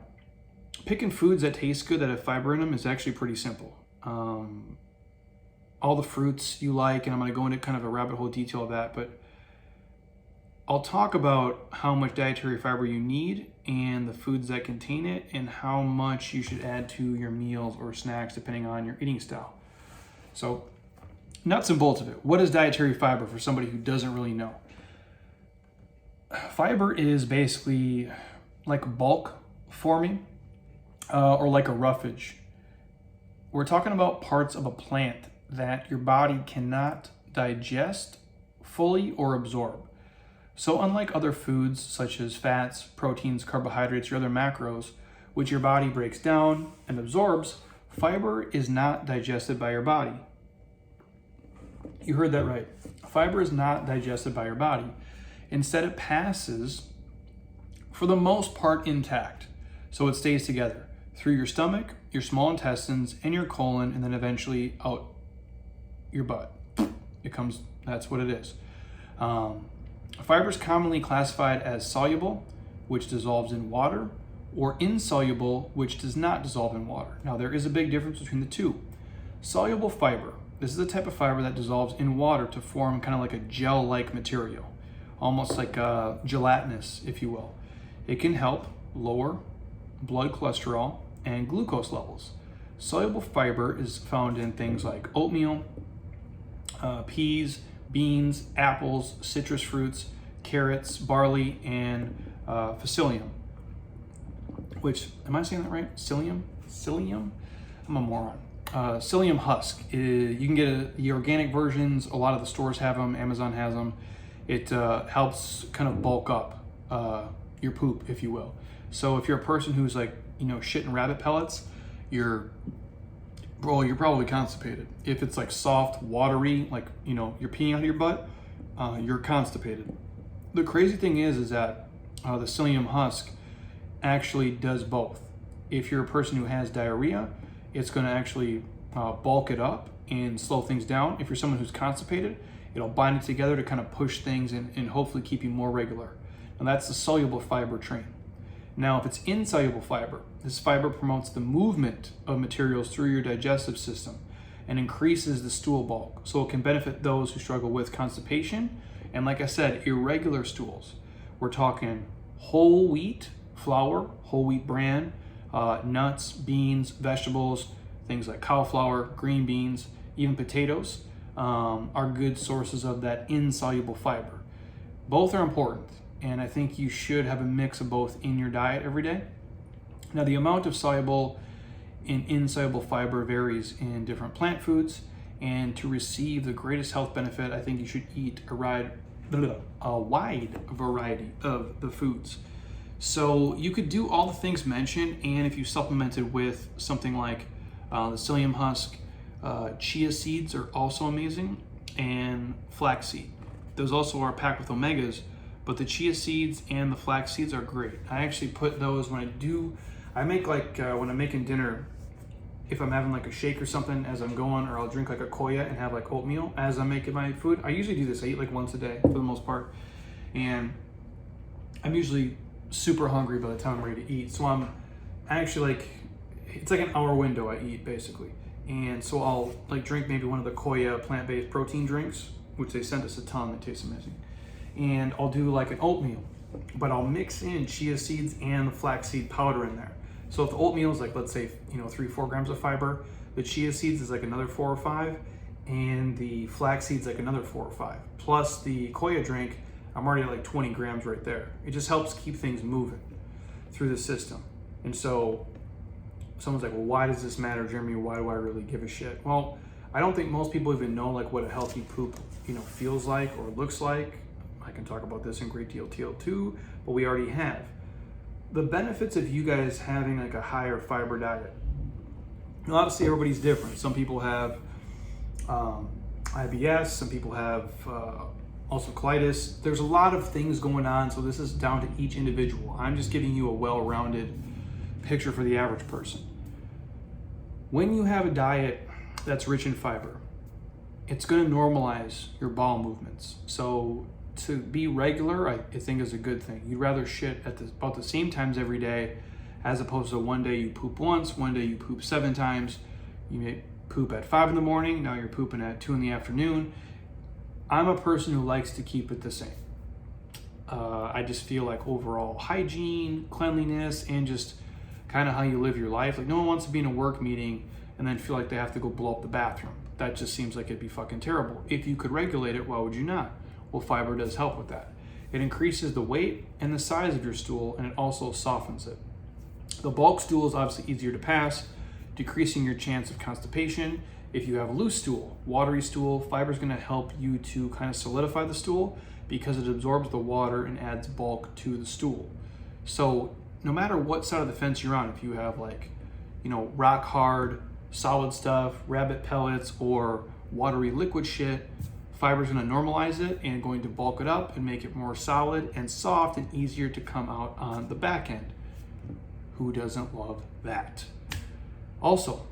picking foods that taste good that have fiber in them is actually pretty simple. all the fruits you like, and I'm going to go into kind of a rabbit hole detail of that, but I'll talk about how much dietary fiber you need and the foods that contain it and how much you should add to your meals or snacks depending on your eating style. So, nuts and bolts of it. What is dietary fiber for somebody who doesn't really know? Fiber is basically like bulk forming or like a roughage. We're talking about parts of a plant that your body cannot digest fully or absorb. So unlike other foods such as fats, proteins, carbohydrates, or other macros, which your body breaks down and absorbs, fiber is not digested by your body. You heard that right. Fiber is not digested by your body. Instead, it passes, for the most part, intact. So it stays together through your stomach, your small intestines, and your colon, and then eventually out your butt. That's what it is. Fiber is commonly classified as soluble, which dissolves in water, or insoluble, which does not dissolve in water. Now, there is a big difference between the two. Soluble fiber, this is the type of fiber that dissolves in water to form kind of like a gel-like material, almost like gelatinous, if you will. It can help lower blood cholesterol and glucose levels. Soluble fiber is found in things like oatmeal, peas, beans, apples, citrus fruits, carrots, barley, and psyllium. Which, am I saying that right? Psyllium? Psyllium? I'm a moron. Psyllium husk. You can get the organic versions. A lot of the stores have them. Amazon has them. It helps kind of bulk up your poop, if you will. So if you're a person who's like, shitting rabbit pellets, you're probably constipated. If it's like soft, watery, like, you're peeing out of your butt, you're constipated. The crazy thing is that the psyllium husk actually does both. If you're a person who has diarrhea, it's going to actually bulk it up and slow things down. If you're someone who's constipated, it'll bind it together to kind of push things and hopefully keep you more regular. And that's the soluble fiber train. Now, if it's insoluble fiber, this fiber promotes the movement of materials through your digestive system and increases the stool bulk. So it can benefit those who struggle with constipation and, like I said, irregular stools. We're talking whole wheat flour, whole wheat bran, nuts, beans, vegetables, things like cauliflower, green beans, even potatoes are good sources of that insoluble fiber. Both are important, and I think you should have a mix of both in your diet every day. Now, the amount of soluble and insoluble fiber varies in different plant foods, and to receive the greatest health benefit, I think you should eat a wide variety of the foods. So you could do all the things mentioned, and if you supplemented with something like the psyllium husk, chia seeds are also amazing, and flaxseed. Those also are packed with omegas, but the chia seeds and the flax seeds are great. I actually put those when I make like when I'm making dinner, if I'm having like a shake or something as I'm going, or I'll drink like a koya and have like oatmeal as I'm making my food. I usually do this. I eat like once a day for the most part, and I'm usually super hungry by the time I'm ready to eat. So I'm actually like, it's like an hour window I eat basically. And so I'll like drink maybe one of the koya plant-based protein drinks, which they sent us a ton, that tastes amazing. And I'll do like an oatmeal, but I'll mix in chia seeds and the flaxseed powder in there. So if the oatmeal is like, let's say, 3-4 grams of fiber, the chia seeds is like another 4 or 5, and the flax seeds like another 4 or 5. Plus the koya drink, I'm already at like 20 grams right there. It just helps keep things moving through the system. And so someone's like, well, why does this matter, Jeremy? Why do I really give a shit? Well, I don't think most people even know like what a healthy poop, feels like or looks like. I can talk about this in great detail too, but we already have. The benefits of you guys having like a higher fiber diet. Now, obviously everybody's different. Some people have IBS, some people have ulcerative colitis. There's a lot of things going on, so this is down to each individual. I'm just giving you a well-rounded picture for the average person. When you have a diet that's rich in fiber, it's going to normalize your bowel movements. So to be regular, I think is a good thing. You'd rather shit at about the same times every day, as opposed to one day you poop once, one day you poop 7 times. You may poop at 5 in the morning, now you're pooping at 2 in the afternoon. I'm a person who likes to keep it the same. I just feel like overall hygiene, cleanliness, and just kind of how you live your life. Like no one wants to be in a work meeting and then feel like they have to go blow up the bathroom. That just seems like it'd be fucking terrible. If you could regulate it, why would you not? Well, fiber does help with that. It increases the weight and the size of your stool, and it also softens it. The bulk stool is obviously easier to pass, decreasing your chance of constipation. If you have a loose stool, watery stool, fiber is going to help you to kind of solidify the stool because it absorbs the water and adds bulk to the stool. So no matter what side of the fence you're on, if you have like, rock hard, solid stuff, rabbit pellets, or watery liquid shit, fiber is going to normalize it and going to bulk it up and make it more solid and soft and easier to come out on the back end. Who doesn't love that? Also,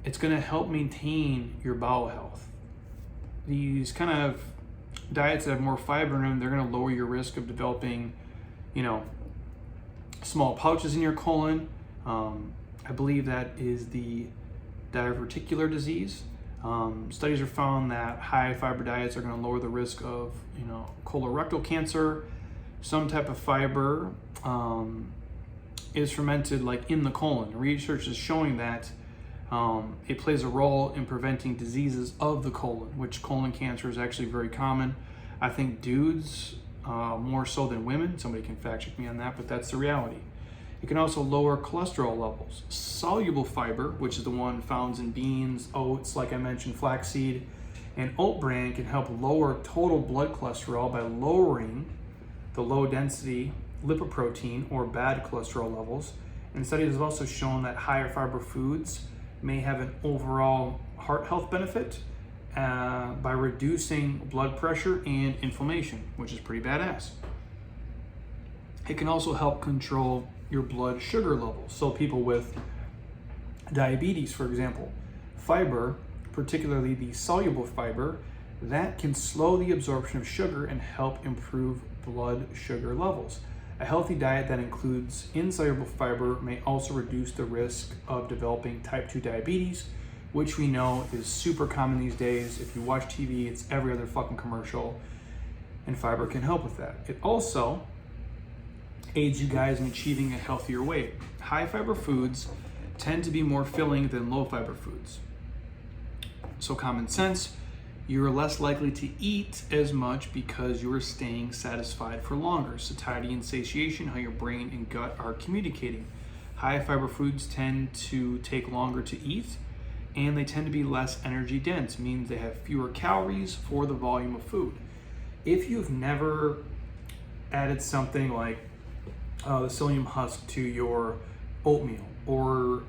it's going to help maintain your bowel health. These kind of diets that have more fiber in them, they're going to lower your risk of developing, small pouches in your colon. I believe that is the diverticular disease. Studies are found that high fiber diets are going to lower the risk of, colorectal cancer. Some type of fiber is fermented like in the colon. Research is showing that it plays a role in preventing diseases of the colon, which colon cancer is actually very common. I think dudes more so than women. Somebody can fact check me on that, but that's the reality. It can also lower cholesterol levels. Soluble fiber, which is the one found in beans, oats, like I mentioned, flaxseed, and oat bran, can help lower total blood cholesterol by lowering the low density lipoprotein or bad cholesterol levels. And studies have also shown that higher fiber foods may have an overall heart health benefit by reducing blood pressure and inflammation, which is pretty badass. It can also help control your blood sugar levels. So people with diabetes, for example, fiber, particularly the soluble fiber, that can slow the absorption of sugar and help improve blood sugar levels. A healthy diet that includes insoluble fiber may also reduce the risk of developing type 2 diabetes, which we know is super common these days. If you watch TV, it's every other fucking commercial, and fiber can help with that. It also aids you guys in achieving a healthier weight. High fiber foods tend to be more filling than low fiber foods. So common sense, you're less likely to eat as much because you are staying satisfied for longer. Satiety and satiation, how your brain and gut are communicating. High fiber foods tend to take longer to eat, and they tend to be less energy dense, means they have fewer calories for the volume of food. If you've never added something like the psyllium husk to your oatmeal, or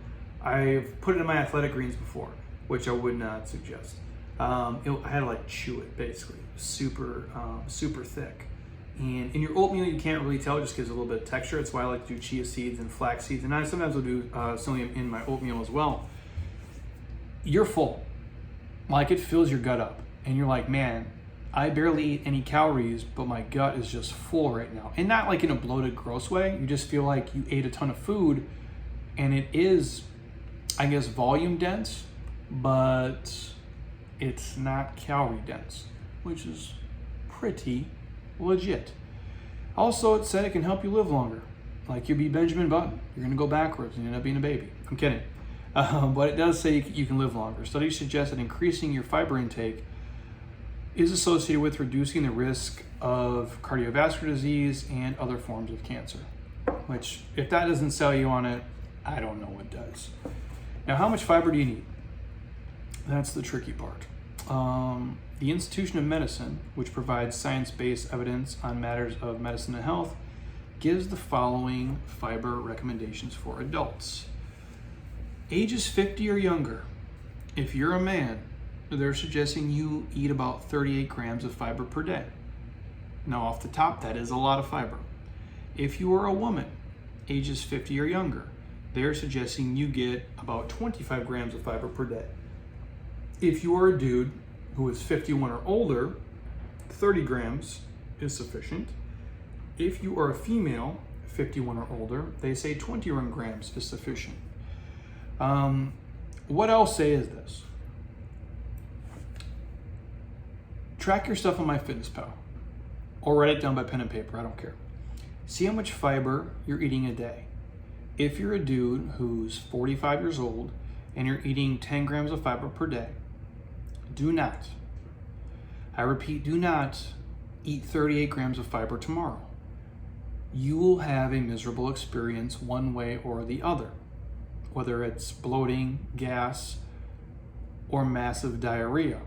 I've put it in my athletic greens before, which I would not suggest. I had to like chew it basically, super thick. And in your oatmeal, you can't really tell, it just gives a little bit of texture. That's why I like to do chia seeds and flax seeds, and I sometimes will do psyllium in my oatmeal as well. You're full, like it fills your gut up, and you're like, man, I barely eat any calories, but my gut is just full right now. And not like in a bloated, gross way. You just feel like you ate a ton of food, and it is, I guess, volume dense, but it's not calorie dense, which is pretty legit. Also, it said it can help you live longer. Like you'll be Benjamin Button. You're gonna go backwards and end up being a baby. I'm kidding. But it does say you can live longer. Studies suggest that increasing your fiber intake is associated with reducing the risk of cardiovascular disease and other forms of cancer. Which, if that doesn't sell you on it, I don't know what does. Now, how much fiber do you need? That's the tricky part. The Institution of Medicine, which provides science-based evidence on matters of medicine and health, gives the following fiber recommendations for adults. Ages 50 or younger. If you're a man, they're suggesting you eat about 38 grams of fiber per day. Now, off the top, that is a lot of fiber. If you are a woman, ages 50 or younger, they're suggesting you get about 25 grams of fiber per day. If you are a dude who is 51 or older, 30 grams is sufficient. If you are a female, 51 or older, they say 21 grams is sufficient. What I'll say is this. track your stuff on MyFitnessPal or write it down by pen and paper, I don't care. See how much fiber you're eating a day. If you're a dude who's 45 years old and you're eating 10 grams of fiber per day, do not, I repeat, do not eat 38 grams of fiber tomorrow. You will have a miserable experience one way or the other, whether it's bloating, gas, or massive diarrhea.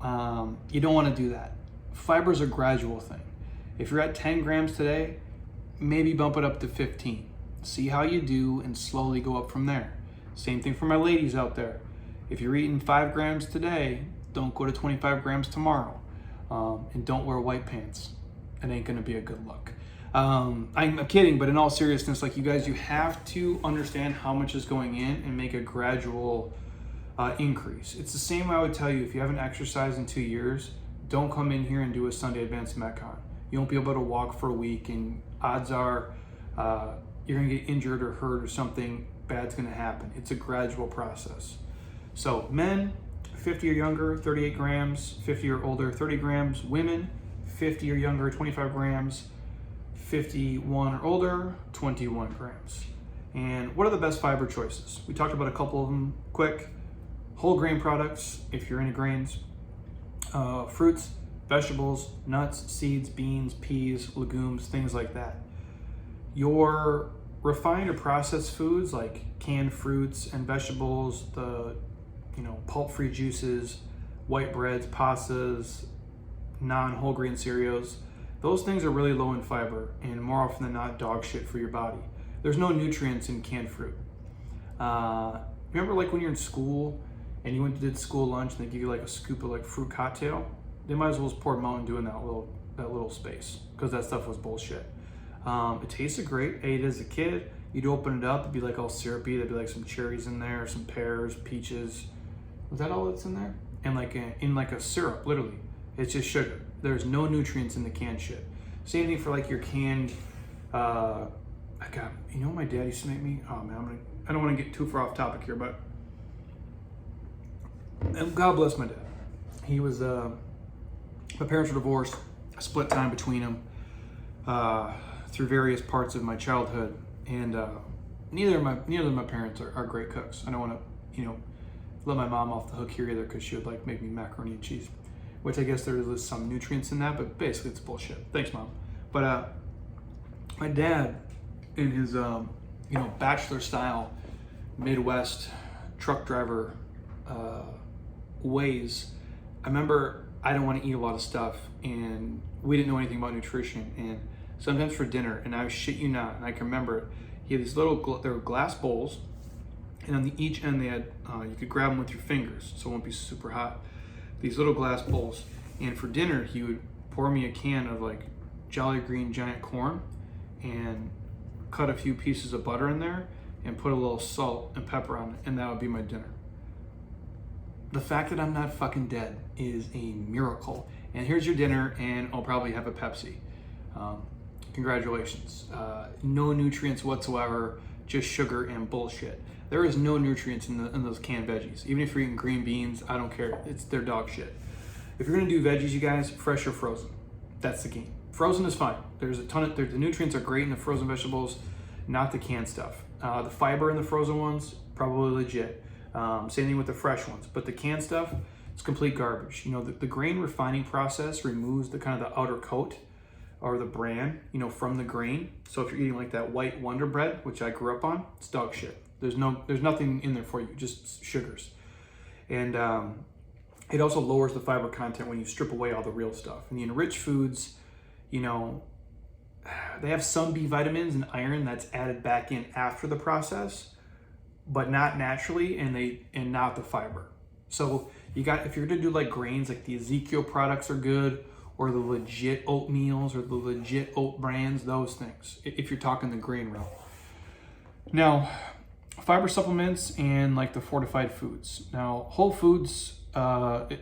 You don't want to do that. Fiber is a gradual thing. If you're at 10 grams today, maybe bump it up to 15. See how you do and slowly go up from there. Same thing for my ladies out there. If you're eating 5 grams today, don't go to 25 grams tomorrow. And don't wear white pants. It ain't gonna be a good look. I'm kidding, but in all seriousness, like you guys, you have to understand how much is going in and make a gradual increase. It's the same way I would tell you, if you haven't exercised in 2 years, don't come in here and do a Sunday advanced Metcon. You won't be able to walk for a week, and odds are you're gonna get injured or hurt or something bad's gonna happen. It's a gradual process. So men, 50 or younger, 38 grams, 50 or older, 30 grams. Women, 50 or younger, 25 grams, 51 or older, 21 grams. And what are the best fiber choices? We talked about a couple of them quick. Whole grain products, if you're into grains, fruits, vegetables, nuts, seeds, beans, peas, legumes, things like that. Your refined or processed foods like canned fruits and vegetables, the pulp-free juices, white breads, pastas, non-whole grain cereals, those things are really low in fiber and more often than not dog shit for your body. There's no nutrients in canned fruit. Remember like when you're in school and you did school lunch and they give you like a scoop of like fruit cocktail? They might as well just pour Mountain Dew in that little space, because that stuff was bullshit. It tasted great. I ate it as a kid. You'd open it up, it'd be like all syrupy. There'd be like some cherries in there, some pears, peaches. Was that all that's in there? And like in like a syrup, literally. It's just sugar. There's no nutrients in the canned shit. Same thing for like your canned, what my dad used to make me? Oh man, I don't want to get too far off topic here, but God bless my dad. He was, my parents were divorced. I split time between them through various parts of my childhood. And neither of my parents are great cooks. I don't want to, let my mom off the hook here either, because she would like make me macaroni and cheese, which I guess there is some nutrients in that, but basically it's bullshit. Thanks, Mom. But my dad, in his bachelor style Midwest truck driver ways, I remember I didn't want to eat a lot of stuff, and we didn't know anything about nutrition. And sometimes for dinner, and I shit you not, and I can remember it, he had these there were glass bowls, and on each end they had, you could grab them with your fingers so it won't be super hot. These little glass bowls. And for dinner, he would pour me a can of like Jolly Green Giant corn and cut a few pieces of butter in there and put a little salt and pepper on it, and that would be my dinner. The fact that I'm not fucking dead is a miracle. And here's your dinner, and I'll probably have a Pepsi. Congratulations. No nutrients whatsoever, just sugar and bullshit. There is no nutrients in those canned veggies. Even if you're eating green beans, I don't care. They're dog shit. If you're gonna do veggies, you guys, fresh or frozen. That's the game. Frozen is fine. There's a ton of, the nutrients are great in the frozen vegetables, not the canned stuff. The fiber in the frozen ones, probably legit. Same thing with the fresh ones. But the canned stuff, it's complete garbage. The grain refining process removes the kind of the outer coat or the bran, from the grain. So if you're eating like that white Wonder Bread, which I grew up on, it's dog shit. There's nothing in there for you, just sugars. And it also lowers the fiber content when you strip away all the real stuff. And the enriched foods, they have some B vitamins and iron that's added back in after the process, but not naturally, and not the fiber. So if you're gonna do like grains, like the Ezekiel products are good, or the legit oatmeals or the legit oat brands, those things, if you're talking the grain realm. Now, fiber supplements and like the fortified foods. Now, whole foods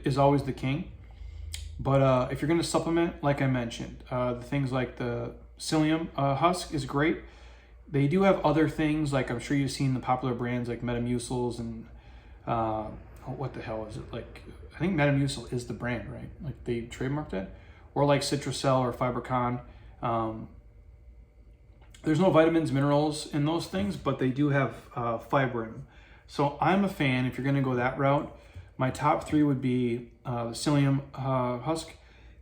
is always the king, but if you're gonna supplement, like I mentioned, the things like the psyllium husk is great. They do have other things, like I'm sure you've seen the popular brands like Metamucils and what the hell is it, like I think Metamucil is the brand, right? Like they trademarked it, or like Citracel or Fibercon. There's no vitamins, minerals in those things, but they do have fiber in them. So I'm a fan. If you're going to go that route, my top 3 would be the psyllium husk,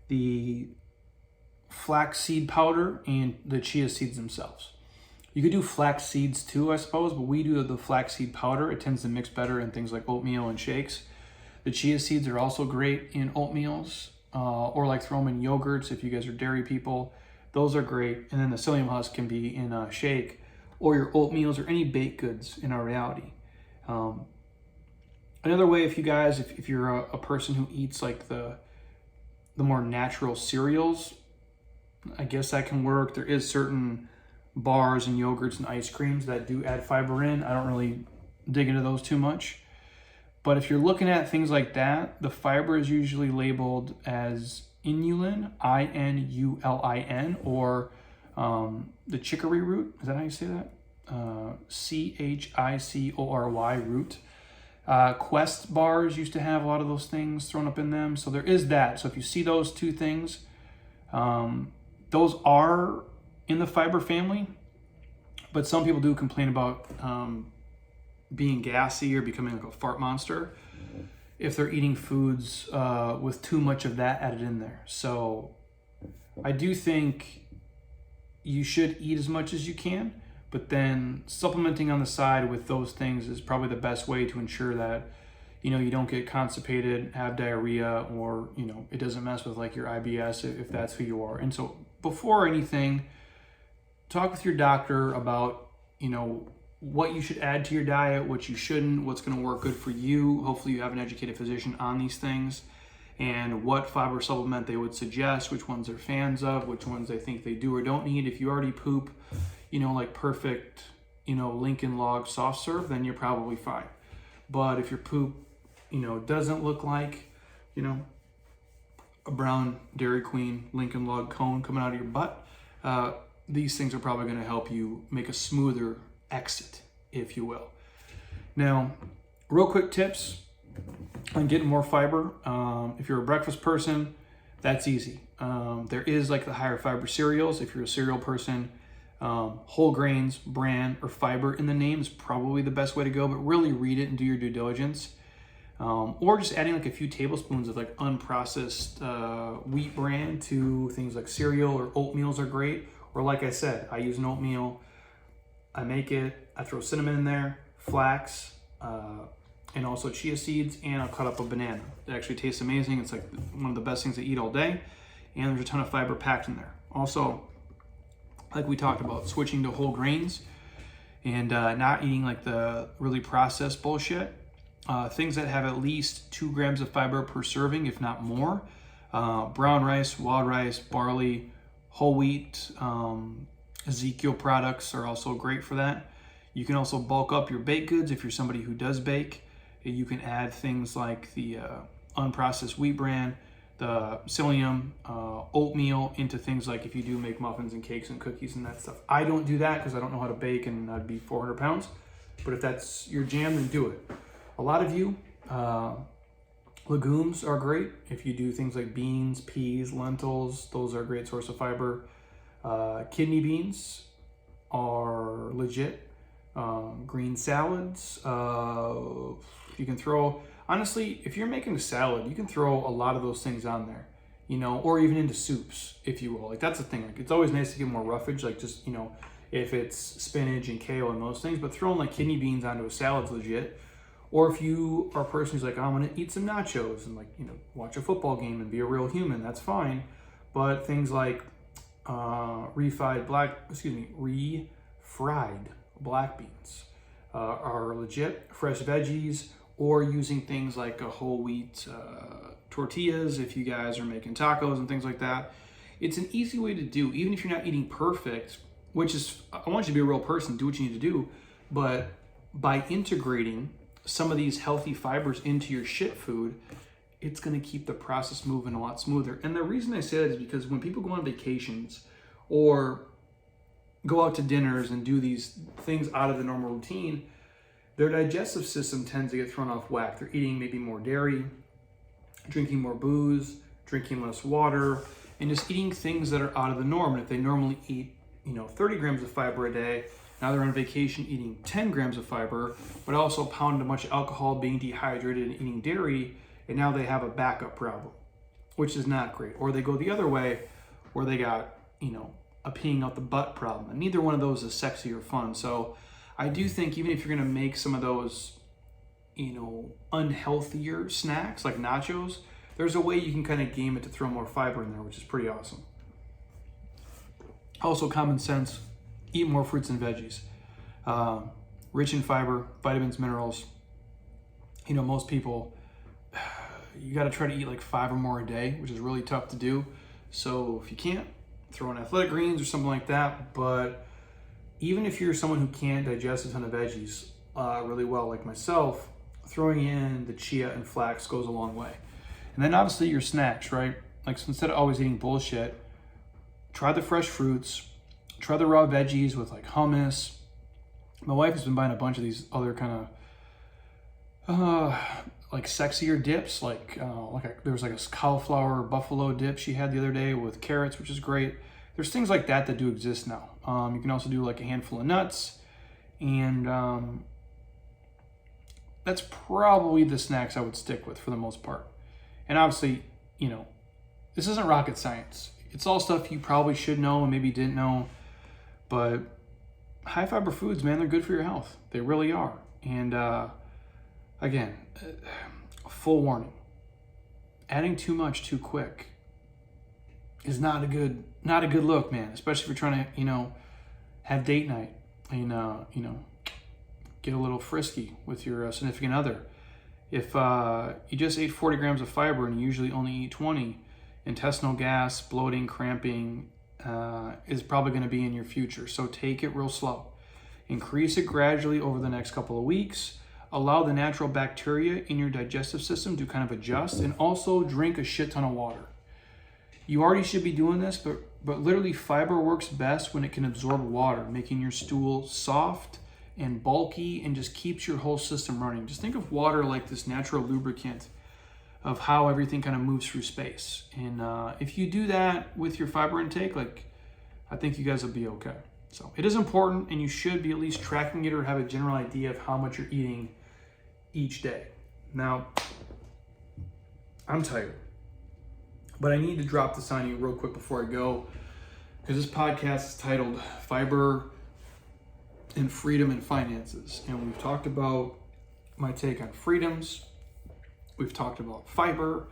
the flax seed powder, and the chia seeds themselves. You could do flax seeds too, I suppose, but we do the flax seed powder. It tends to mix better in things like oatmeal and shakes. The chia seeds are also great in oatmeals, or like throw them in yogurts if you guys are dairy people. Those are great. And then the psyllium husk can be in a shake or your oatmeals or any baked goods in our reality. Another way, if you guys, if you're a person who eats like the more natural cereals, I guess that can work. There is certain bars and yogurts and ice creams that do add fiber in. I don't really dig into those too much. But if you're looking at things like that, the fiber is usually labeled as inulin, INULIN, or the chicory root. Is that how you say that? CHICORY root. Quest bars used to have a lot of those things thrown up in them. So there is that. So if you see those 2 things, those are in the fiber family, but some people do complain about being gassy or becoming like a fart monster if they're eating foods with too much of that added in there. So I do think you should eat as much as you can, but then supplementing on the side with those things is probably the best way to ensure that, you know, you don't get constipated, have diarrhea, or, you know, it doesn't mess with like your IBS if that's who you are. And so before anything, talk with your doctor about, you know, what you should add to your diet, what you shouldn't, what's going to work good for you. Hopefully you have an educated physician on these things, and what fiber supplement they would suggest, which ones they're fans of, which ones they think they do or don't need. If you already poop, you know, like perfect, you know, Lincoln Log soft serve, then you're probably fine. But if your poop, you know, doesn't look like, you know, a brown Dairy Queen Lincoln Log cone coming out of your butt, these things are probably going to help you make a smoother exit, if you will. Now, real quick tips on getting more fiber. If you're a breakfast person, that's easy. There is like the higher fiber cereals. If you're a cereal person, whole grains, bran, or fiber in the name is probably the best way to go, but really read it and do your due diligence. Or just adding like a few tablespoons of like unprocessed wheat bran to things like cereal or oatmeals are great. Or like I said, I use an oatmeal, I make it, I throw cinnamon in there, flax, and also chia seeds, and I'll cut up a banana. It actually tastes amazing. It's like one of the best things to eat all day, and there's a ton of fiber packed in there. Also, like we talked about, switching to whole grains and not eating like the really processed bullshit. Things that have at least 2 grams of fiber per serving, if not more. Brown rice, wild rice, barley, whole wheat, Ezekiel products are also great for that. You can also bulk up your baked goods if you're somebody who does bake. You can add things like the unprocessed wheat bran, the psyllium, oatmeal into things like if you do make muffins and cakes and cookies and that stuff. I don't do that because I don't know how to bake and I'd be 400 pounds. But if that's your jam, then do it. A lot of you, legumes are great. If you do things like beans, peas, lentils, those are a great source of fiber. Kidney beans are legit. Green salads. You can throw, honestly, if you're making a salad, you can throw a lot of those things on there, you know, or even into soups, if you will. Like that's the thing. Like it's always nice to get more roughage, like just, you know, if it's spinach and kale and those things, but throwing like kidney beans onto a salad's legit. Or if you are a person who's like, oh, I'm gonna eat some nachos and like, you know, watch a football game and be a real human, that's fine. But things like refried black beans are legit. Fresh veggies, or using things like a whole wheat tortillas if you guys are making tacos and things like that. It's an easy way to do, even if you're not eating perfect, which is, I want you to be a real person, do what you need to do, but by integrating some of these healthy fibers into your shit food, it's going to keep the process moving a lot smoother. And the reason I say that is because when people go on vacations or go out to dinners and do these things out of the normal routine, their digestive system tends to get thrown off whack. They're eating maybe more dairy, drinking more booze, drinking less water, and just eating things that are out of the norm. And if they normally eat, 30 grams of fiber a day, now they're on vacation eating 10 grams of fiber, but also pounding a bunch of alcohol, being dehydrated, and eating dairy, and now they have a backup problem, which is not great. Or they go the other way, where they got, a peeing out the butt problem. And neither one of those is sexy or fun. So I do think even if you're gonna make some of those, unhealthier snacks like nachos, there's a way you can kind of game it to throw more fiber in there, which is pretty awesome. Also, common sense, eat more fruits and veggies. Rich in fiber, vitamins, minerals. Most people, you got to try to eat like 5 or more a day, which is really tough to do. So if you can't, throw in athletic greens or something like that. But even if you're someone who can't digest a ton of veggies really well, like myself, throwing in the chia and flax goes a long way. And then obviously your snacks, right? Like, so instead of always eating bullshit, try the fresh fruits, try the raw veggies with like hummus. My wife has been buying a bunch of these other kind of like sexier dips, there was like a cauliflower buffalo dip she had the other day with carrots, which is great. There's things like that do exist now. You can also do like a handful of nuts, and that's probably the snacks I would stick with for the most part. And obviously, this isn't rocket science. It's all stuff you probably should know and maybe didn't know, but high fiber foods, man, they're good for your health. They really are. And again, full warning, adding too much too quick is not a good look, man, especially if you're trying to, have date night and, get a little frisky with your significant other. If you just ate 40 grams of fiber and you usually only eat 20, intestinal gas, bloating, cramping is probably going to be in your future. So take it real slow. Increase it gradually over the next couple of weeks. Allow the natural bacteria in your digestive system to kind of adjust, and also drink a shit ton of water. You already should be doing this, but literally fiber works best when it can absorb water, making your stool soft and bulky and just keeps your whole system running. Just think of water like this natural lubricant of how everything kind of moves through space. And if you do that with your fiber intake, I think you guys will be okay. So it is important, and you should be at least tracking it or have a general idea of how much you're eating each day. Now, I'm tired, but I need to drop this on you real quick before I go, because this podcast is titled Fiber and Freedom and Finances. And we've talked about my take on freedoms. We've talked about fiber.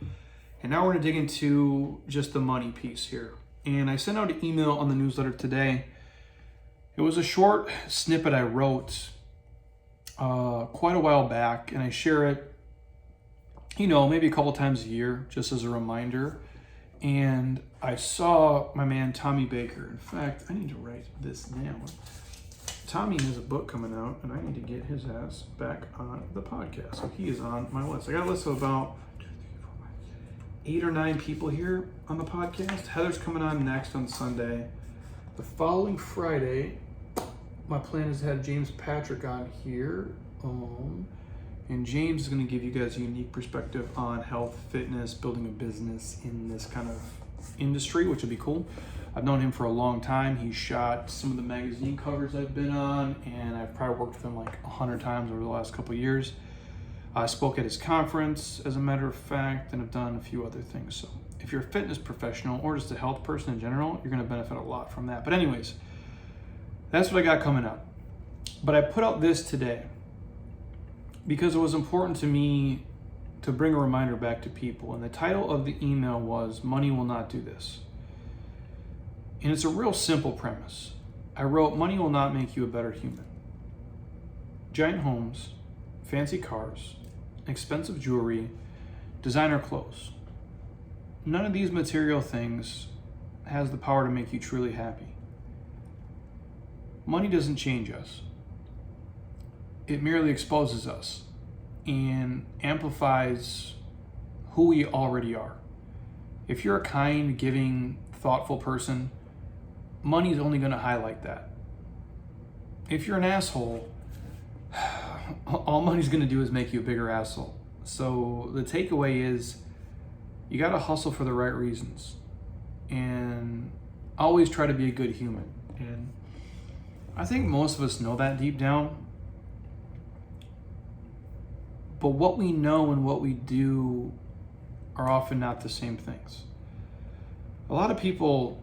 And now we're going to dig into just the money piece here. And I sent out an email on the newsletter today. It was a short snippet I wrote quite a while back. And I share it, maybe a couple times a year, just as a reminder. And I saw my man, Tommy Baker. In fact, I need to write this down. Tommy has a book coming out, and I need to get his ass back on the podcast. So he is on my list. I got a list of about 8 or 9 people here on the podcast. Heather's coming on next on Sunday. The following Friday, my plan is to have James Patrick on here. And James is going to give you guys a unique perspective on health, fitness, building a business in this kind of industry, which would be cool. I've known him for a long time. He shot some of the magazine covers I've been on, and I've probably worked with him like 100 times over the last couple of years. I spoke at his conference, as a matter of fact, and have done a few other things. So if you're a fitness professional or just a health person in general, you're going to benefit a lot from that. But anyways, that's what I got coming up. But I put out this today because it was important to me to bring a reminder back to people. And the title of the email was Money Will Not Do This. And it's a real simple premise. I wrote, money will not make you a better human. Giant homes, fancy cars, expensive jewelry, designer clothes. None of these material things has the power to make you truly happy. Money doesn't change us. It merely exposes us and amplifies who we already are. If you're a kind, giving, thoughtful person, money is only going to highlight that. If you're an asshole, all money's going to do is make you a bigger asshole. So the takeaway is you got to hustle for the right reasons, and always try to be a good human. And I think most of us know that deep down. But what we know and what we do are often not the same things. A lot of people,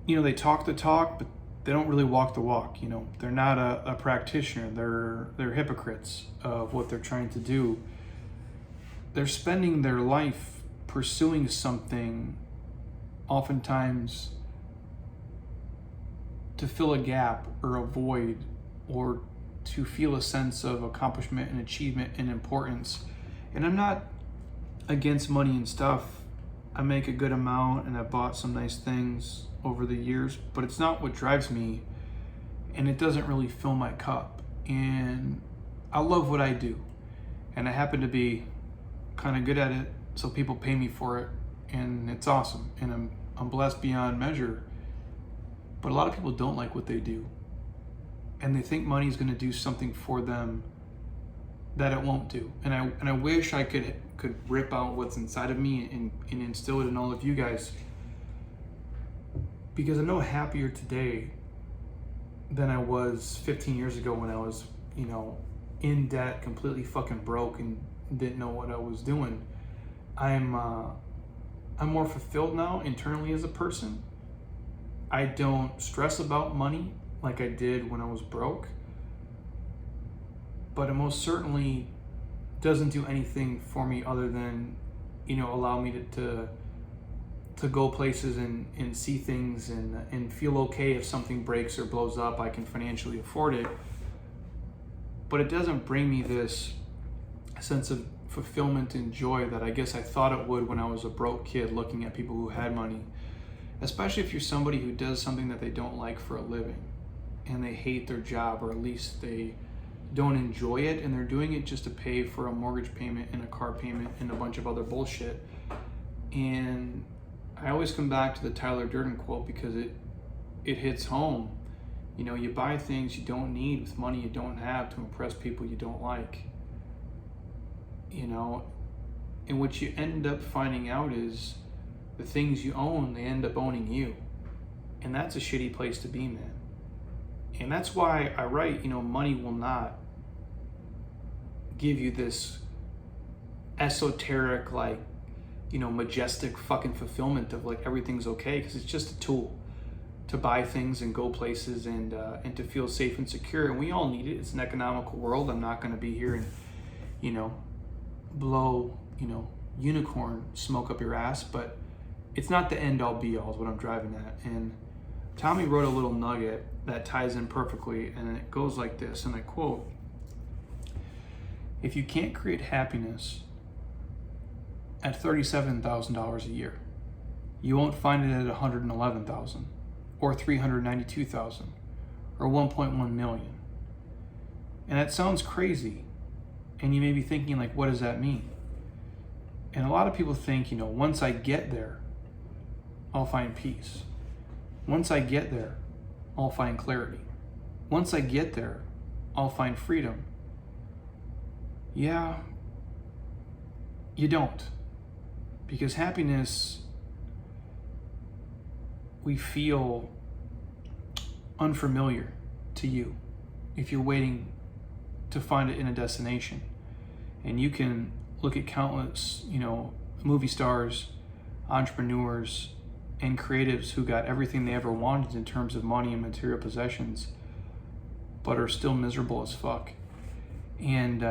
they talk the talk, but they don't really walk the walk. They're not a practitioner. They're hypocrites of what they're trying to do. They're spending their life pursuing something, oftentimes to fill a gap or a void, or to feel a sense of accomplishment and achievement and importance. And I'm not against money and stuff. I make a good amount and I've bought some nice things over the years, but it's not what drives me, and it doesn't really fill my cup. And I love what I do, and I happen to be kind of good at it, so people pay me for it, and it's awesome, and I'm blessed beyond measure. But a lot of people don't like what they do, and they think money is going to do something for them that it won't do. And I wish I could rip out what's inside of me and instill it in all of you guys, because I'm no happier today than I was 15 years ago when I was, in debt, completely fucking broke, and didn't know what I was doing. I'm more fulfilled now internally as a person. I don't stress about money like I did when I was broke, but it most certainly doesn't do anything for me other than, allow me to go places and see things and feel okay if something breaks or blows up. I can financially afford it, but it doesn't bring me this sense of fulfillment and joy that I guess I thought it would when I was a broke kid looking at people who had money, especially if you're somebody who does something that they don't like for a living and they hate their job, or at least they don't enjoy it, and they're doing it just to pay for a mortgage payment and a car payment and a bunch of other bullshit. And I always come back to the Tyler Durden quote because it hits home. You buy things you don't need with money you don't have to impress people you don't like. And what you end up finding out is the things you own, they end up owning you. And that's a shitty place to be, man. And that's why I write, money will not give you this esoteric, majestic fucking fulfillment of everything's okay, because it's just a tool to buy things and go places and to feel safe and secure. And we all need it. It's an economical world. I'm not going to be here and, blow, unicorn smoke up your ass, but it's not the end all be all is what I'm driving at. And Tommy wrote a little nugget that ties in perfectly, and it goes like this, and I quote, "If you can't create happiness at $37,000 a year, you won't find it at $111,000 or $392,000 or $1.1 million. And that sounds crazy, and you may be thinking, what does that mean? And a lot of people think, once I get there, I'll find peace. Once I get there, I'll find clarity. Once I get there, I'll find freedom. Yeah, you don't. Because happiness, we feel unfamiliar to you if you're waiting to find it in a destination. And you can look at countless, movie stars, entrepreneurs, and creatives who got everything they ever wanted in terms of money and material possessions, but are still miserable as fuck. And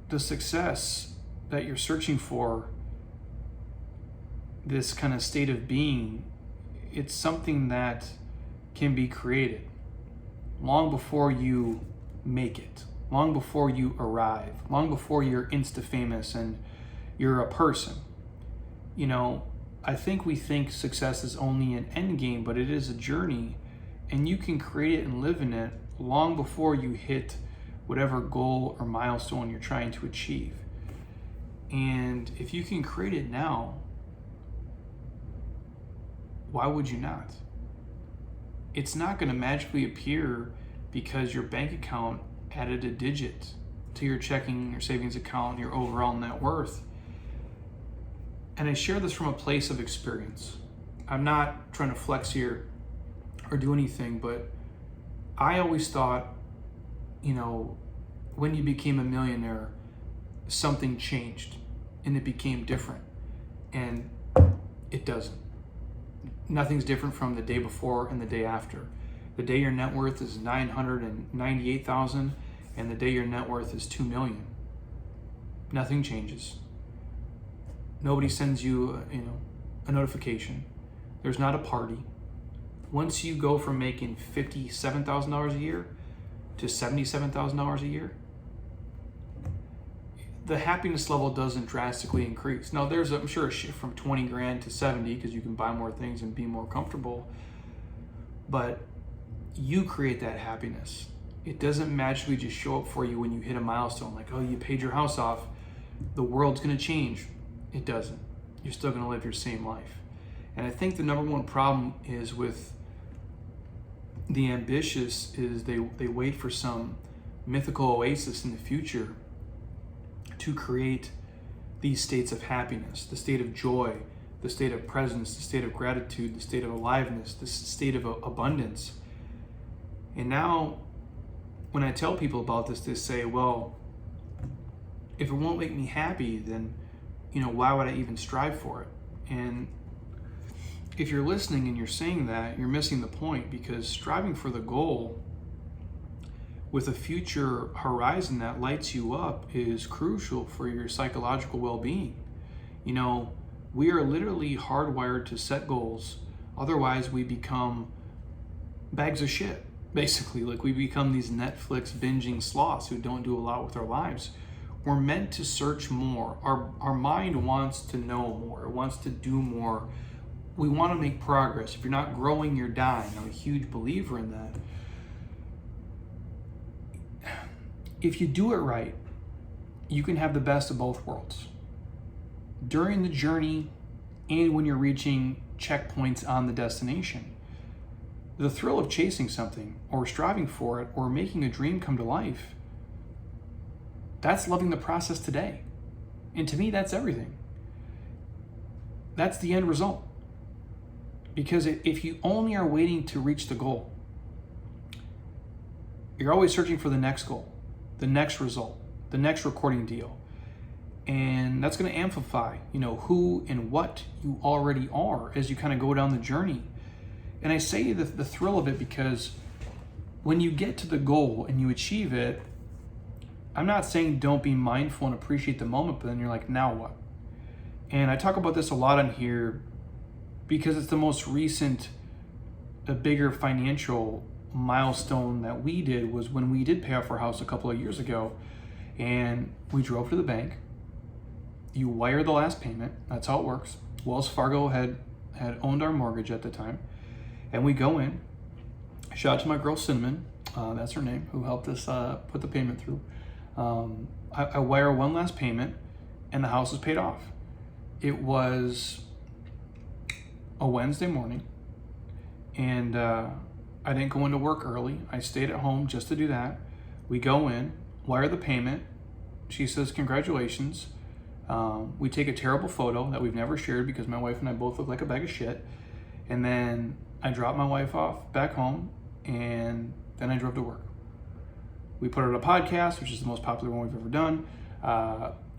the success that you're searching for, this kind of state of being, it's something that can be created long before you make it, long before you arrive, long before you're insta-famous and you're a person. I think we think success is only an end game, but it is a journey, and you can create it and live in it long before you hit whatever goal or milestone you're trying to achieve. And if you can create it now, why would you not? It's not going to magically appear because your bank account added a digit to your checking or savings account and your overall net worth. And I share this from a place of experience. I'm not trying to flex here or do anything, but I always thought, when you became a millionaire, something changed and it became different. And it doesn't. Nothing's different from the day before and the day after. The day your net worth is $998,000 and the day your net worth is $2 million. Nothing changes. Nobody sends you, a notification. There's not a party. Once you go from making $57,000 a year to $77,000 a year, the happiness level doesn't drastically increase. Now, there's, I'm sure, a shift from 20 grand to 70 because you can buy more things and be more comfortable, but you create that happiness. It doesn't magically just show up for you when you hit a milestone, like, oh, you paid your house off, the world's gonna change. It doesn't. You're still gonna live your same life. And I think the number one problem is with the ambitious is they wait for some mythical oasis in the future to create these states of happiness, the state of joy, the state of presence, the state of gratitude, the state of aliveness, the state of abundance. And now when I tell people about this, they say, well, if it won't make me happy, then, why would I even strive for it? And if you're listening and you're saying that, you're missing the point, because striving for the goal with a future horizon that lights you up is crucial for your psychological well-being. We are literally hardwired to set goals. Otherwise, we become bags of shit, basically. Like, we become these Netflix binging sloths who don't do a lot with our lives. We're meant to search more. Our mind wants to know more. It wants to do more. We want to make progress. If you're not growing, you're dying. I'm a huge believer in that. If you do it right, you can have the best of both worlds. During the journey and when you're reaching checkpoints on the destination. The thrill of chasing something or striving for it or making a dream come to life, that's loving the process today. And to me, that's everything. That's the end result. Because if you only are waiting to reach the goal, you're always searching for the next goal, the next result, the next recording deal. And that's going to amplify, who and what you already are as you kind of go down the journey. And I say the thrill of it because when you get to the goal and you achieve it, I'm not saying don't be mindful and appreciate the moment, but then you're like, now what? And I talk about this a lot on here because it's the most recent, a bigger financial milestone that we did was when we did pay off our house a couple of years ago, and we drove to the bank. You wire the last payment. That's how it works. Wells Fargo had owned our mortgage at the time, and we go in. Shout out to my girl Cinnamon, that's her name, who helped us put the payment through. I wire one last payment, and the house is paid off. It was a Wednesday morning, and I didn't go into work early. I stayed at home just to do that. We go in, wire the payment. She says, congratulations. We take a terrible photo that we've never shared because my wife and I both look like a bag of shit. And then I dropped my wife off back home, and then I drove to work. We put out a podcast, which is the most popular one we've ever done.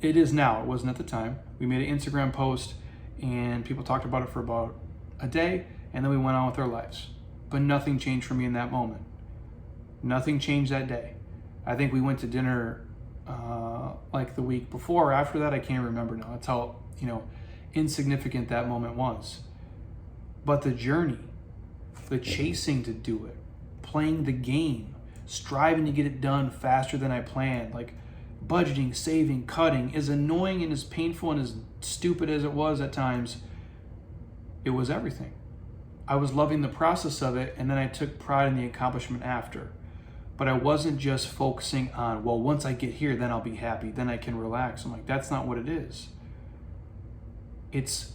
It is now, it wasn't at the time. We made an Instagram post, and people talked about it for about a day, and then we went on with our lives. But nothing changed for me in that moment. Nothing changed that day. I think we went to dinner like the week before or after that. I can't remember now. That's how insignificant that moment was. But the journey, the chasing to do it, playing the game, striving to get it done faster than I planned, like budgeting, saving, cutting, as annoying and as painful and as stupid as it was at times, it was everything. I was loving the process of it, and then I took pride in the accomplishment after. But I wasn't just focusing on, well, once I get here, then I'll be happy, then I can relax. I'm like, that's not what it is. It's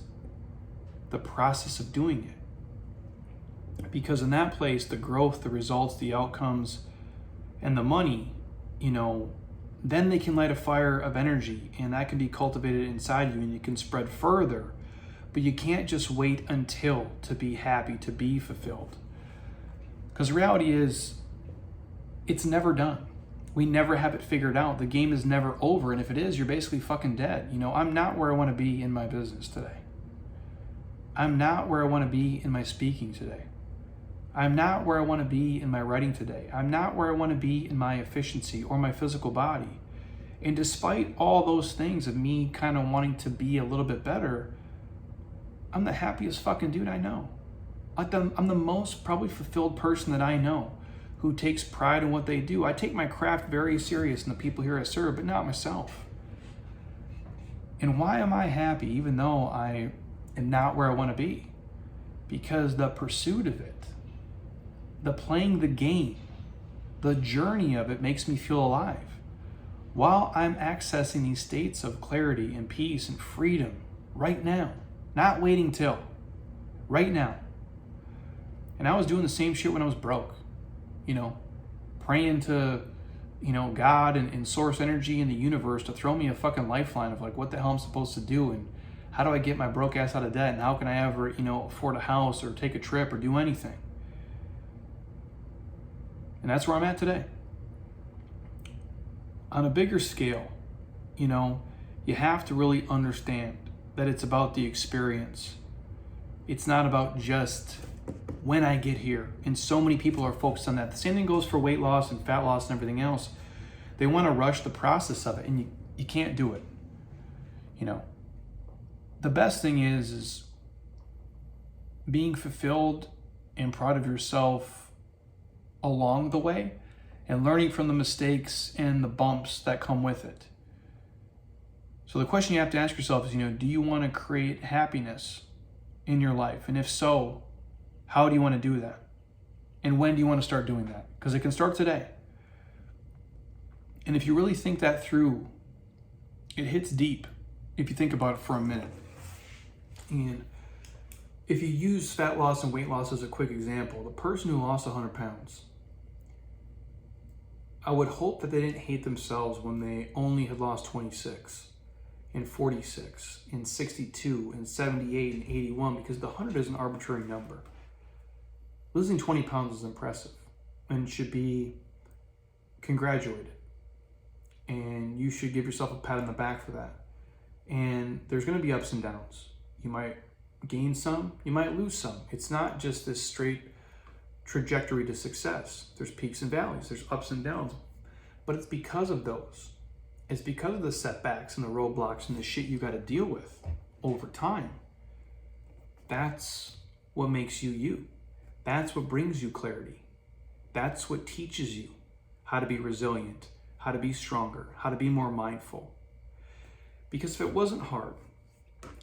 the process of doing it. Because in that place, the growth, the results, the outcomes, and the money, then they can light a fire of energy, and that can be cultivated inside you, and it can spread further. But you can't just wait until to be happy, to be fulfilled. Because the reality is, it's never done. We never have it figured out. The game is never over, and if it is, you're basically fucking dead. You know, I'm not where I want to be in my business today. I'm not where I want to be in my speaking today. I'm not where I want to be in my writing today. I'm not where I want to be in my efficiency or my physical body. And despite all those things of me kind of wanting to be a little bit better, I'm the happiest fucking dude I know. I'm the most probably fulfilled person that I know, who takes pride in what they do. I take my craft very serious and the people here I serve, but not myself. And why am I happy even though I am not where I want to be? Because the pursuit of it, the playing the game, the journey of it makes me feel alive. While I'm accessing these states of clarity and peace and freedom right now, not waiting till, right now. And I was doing the same shit when I was broke, you know, praying to, you know, God and source energy in the universe to throw me a fucking lifeline of like what the hell I'm supposed to do and how do I get my broke ass out of debt and how can I ever, you know, afford a house or take a trip or do anything. And that's where I'm at today. On a bigger scale, you know, you have to really understand that it's about the experience. It's not about just when I get here. And so many people are focused on that. The same thing goes for weight loss and fat loss and everything else. They want to rush the process of it, and you can't do it. You know, the best thing is being fulfilled and proud of yourself along the way and learning from the mistakes and the bumps that come with it. So the question you have to ask yourself is, you know, do you want to create happiness in your life? And if so, how do you want to do that? And when do you want to start doing that? Because it can start today. And if you really think that through, it hits deep if you think about it for a minute. And if you use fat loss and weight loss as a quick example, the person who lost 100 pounds, I would hope that they didn't hate themselves when they only had lost 26 and 46 and 62 and 78 and 81, because the 100 is an arbitrary number. Losing 20 pounds is impressive and should be congratulated. And you should give yourself a pat on the back for that. And there's going to be ups and downs. You might gain some, you might lose some. It's not just this straight trajectory to success. There's peaks and valleys, there's ups and downs. But it's because of those. It's because of the setbacks and the roadblocks and the shit you got to deal with over time. That's what makes you you. That's what brings you clarity. That's what teaches you how to be resilient, how to be stronger, how to be more mindful. Because if it wasn't hard,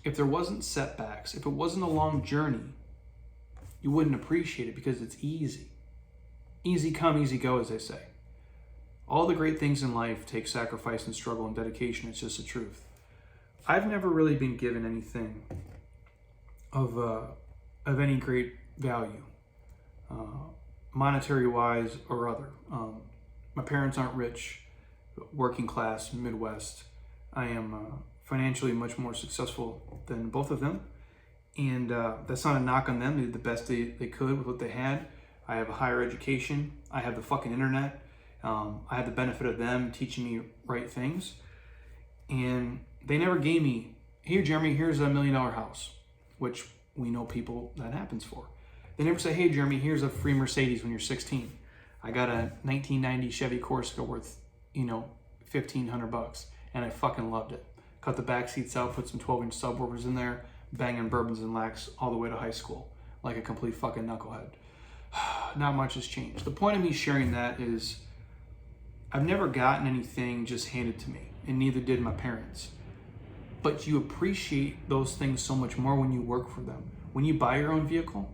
if there wasn't setbacks, if it wasn't a long journey, you wouldn't appreciate it because it's easy. Easy come, easy go, as they say. All the great things in life take sacrifice and struggle and dedication. It's just the truth. I've never really been given anything of any great value, monetary-wise or other. My parents aren't rich, working class, Midwest. I am financially much more successful than both of them. And that's not a knock on them. They did the best they could with what they had. I have a higher education. I have the fucking internet. I have the benefit of them teaching me right things. And they never gave me, here, Jeremy, here's $1 million house, which we know people that happens for. They never say, hey, Jeremy, here's a free Mercedes when you're 16. I got a 1990 Chevy Corsica worth, $1,500, and I fucking loved it. Cut the back seats out, put some 12-inch subwoofers in there, banging bourbons and lacs all the way to high school, like a complete fucking knucklehead. Not much has changed. The point of me sharing that is I've never gotten anything just handed to me, and neither did my parents. But you appreciate those things so much more when you work for them. When you buy your own vehicle,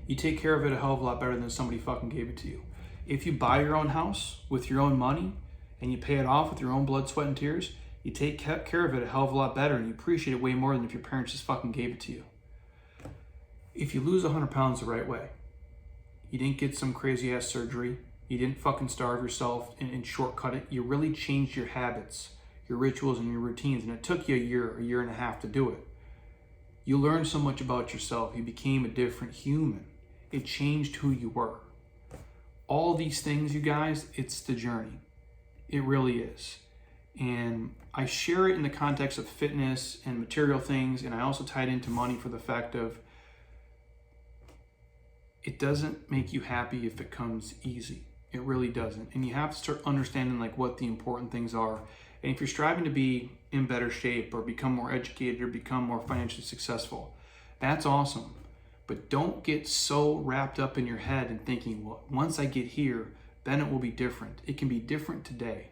you take care of it a hell of a lot better than somebody fucking gave it to you. If you buy your own house with your own money and you pay it off with your own blood, sweat, and tears, you take care of it a hell of a lot better and you appreciate it way more than if your parents just fucking gave it to you. If you lose 100 pounds the right way, you didn't get some crazy ass surgery, You didn't fucking starve yourself and shortcut it. You really changed your habits, your rituals, and your routines. And it took you a year and a half to do it. You learned so much about yourself. You became a different human. It changed who you were. All these things, you guys, it's the journey. It really is. And I share it in the context of fitness and material things. And I also tie it into money for the fact of it doesn't make you happy if it comes easy. It really doesn't. And you have to start understanding like what the important things are. And if you're striving to be in better shape or become more educated or become more financially successful, that's awesome. But don't get so wrapped up in your head and thinking, well, once I get here, then it will be different. It can be different today.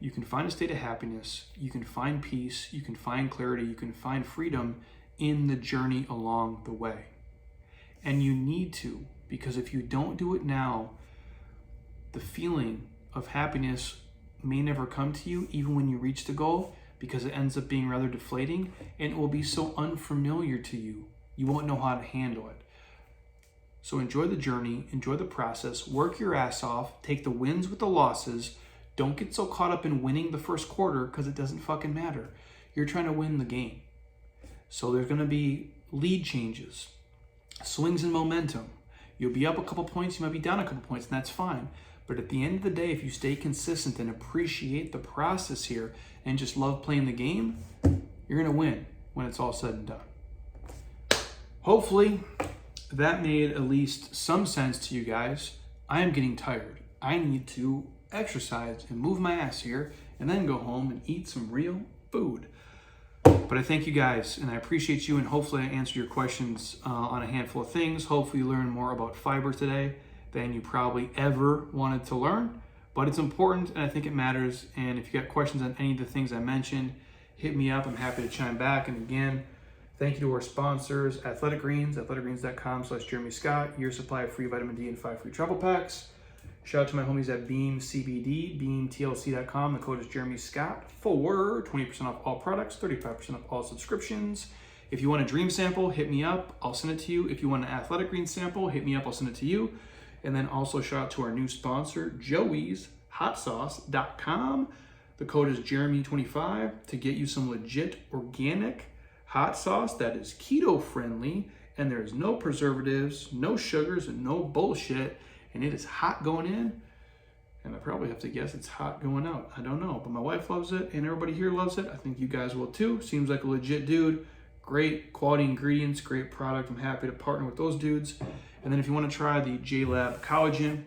You can find a state of happiness. You can find peace. You can find clarity. You can find freedom in the journey along the way. And you need to, because if you don't do it now, the feeling of happiness may never come to you even when you reach the goal, because it ends up being rather deflating and it will be so unfamiliar to you. You won't know how to handle it. So enjoy the journey, enjoy the process, work your ass off, take the wins with the losses. Don't get so caught up in winning the first quarter because it doesn't fucking matter. You're trying to win the game. So there's going to be lead changes, swings in momentum. You'll be up a couple points, you might be down a couple points, and that's fine. But at the end of the day, if you stay consistent and appreciate the process here and just love playing the game, you're going to win when it's all said and done. Hopefully, that made at least some sense to you guys. I am getting tired. I need to exercise and move my ass here and then go home and eat some real food. But I thank you guys and I appreciate you, and hopefully I answered your questions on a handful of things. Hopefully you learned more about fiber today than you probably ever wanted to learn, but it's important and I think it matters. And if you got questions on any of the things I mentioned, hit me up. I'm happy to chime back. And again, thank you to our sponsors, Athletic Greens, athleticgreens.com/Jeremy Scott, your supply of free vitamin D and 5 free travel packs. Shout out to my homies at Beam CBD, beamtlc.com. The code is Jeremy Scott for 20% off all products, 35% off all subscriptions. If you want a dream sample, hit me up. I'll send it to you. If you want an Athletic Greens sample, hit me up. I'll send it to you. And then also shout out to our new sponsor, Joey's hotsauce.com. The code is Jeremy25 to get you some legit organic hot sauce that is keto friendly, and there's no preservatives, no sugars, and no bullshit. And it is hot going in, and I probably have to guess it's hot going out. I don't know, but my wife loves it, and everybody here loves it. I think you guys will too. Seems like a legit dude. Great quality ingredients, great product. I'm happy to partner with those dudes. And then if you want to try the JLab Collagen,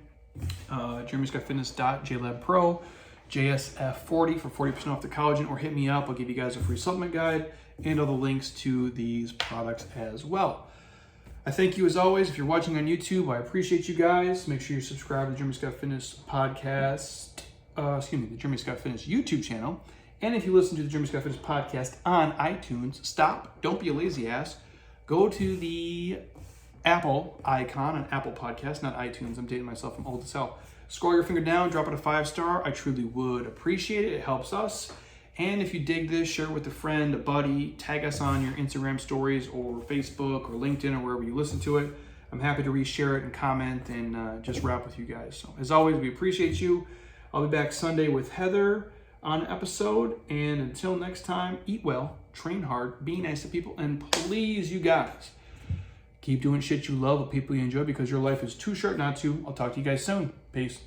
JeremyScottFitness.JLab Pro, JSF40 for 40% off the collagen, or hit me up. I'll give you guys a free supplement guide and all the links to these products as well. I thank you as always. If you're watching on YouTube, I appreciate you guys. Make sure you subscribe to the Jeremy Scott Fitness podcast, the Jeremy Scott Fitness YouTube channel. And if you listen to the Jeremy Scott Fitness podcast on iTunes, stop, don't be a lazy ass. Go to the Apple icon on Apple Podcasts, not iTunes. I'm dating myself, I'm old as hell. Scroll your finger down, drop it a 5-star. I truly would appreciate it. It helps us. And if you dig this, share it with a friend, a buddy, tag us on your Instagram stories or Facebook or LinkedIn or wherever you listen to it. I'm happy to reshare it and comment and just rap with you guys. So as always, we appreciate you. I'll be back Sunday with Heather on an episode. And until next time, eat well, train hard, be nice to people, and please, you guys, keep doing shit you love with people you enjoy, because your life is too short not to. I'll talk to you guys soon. Peace.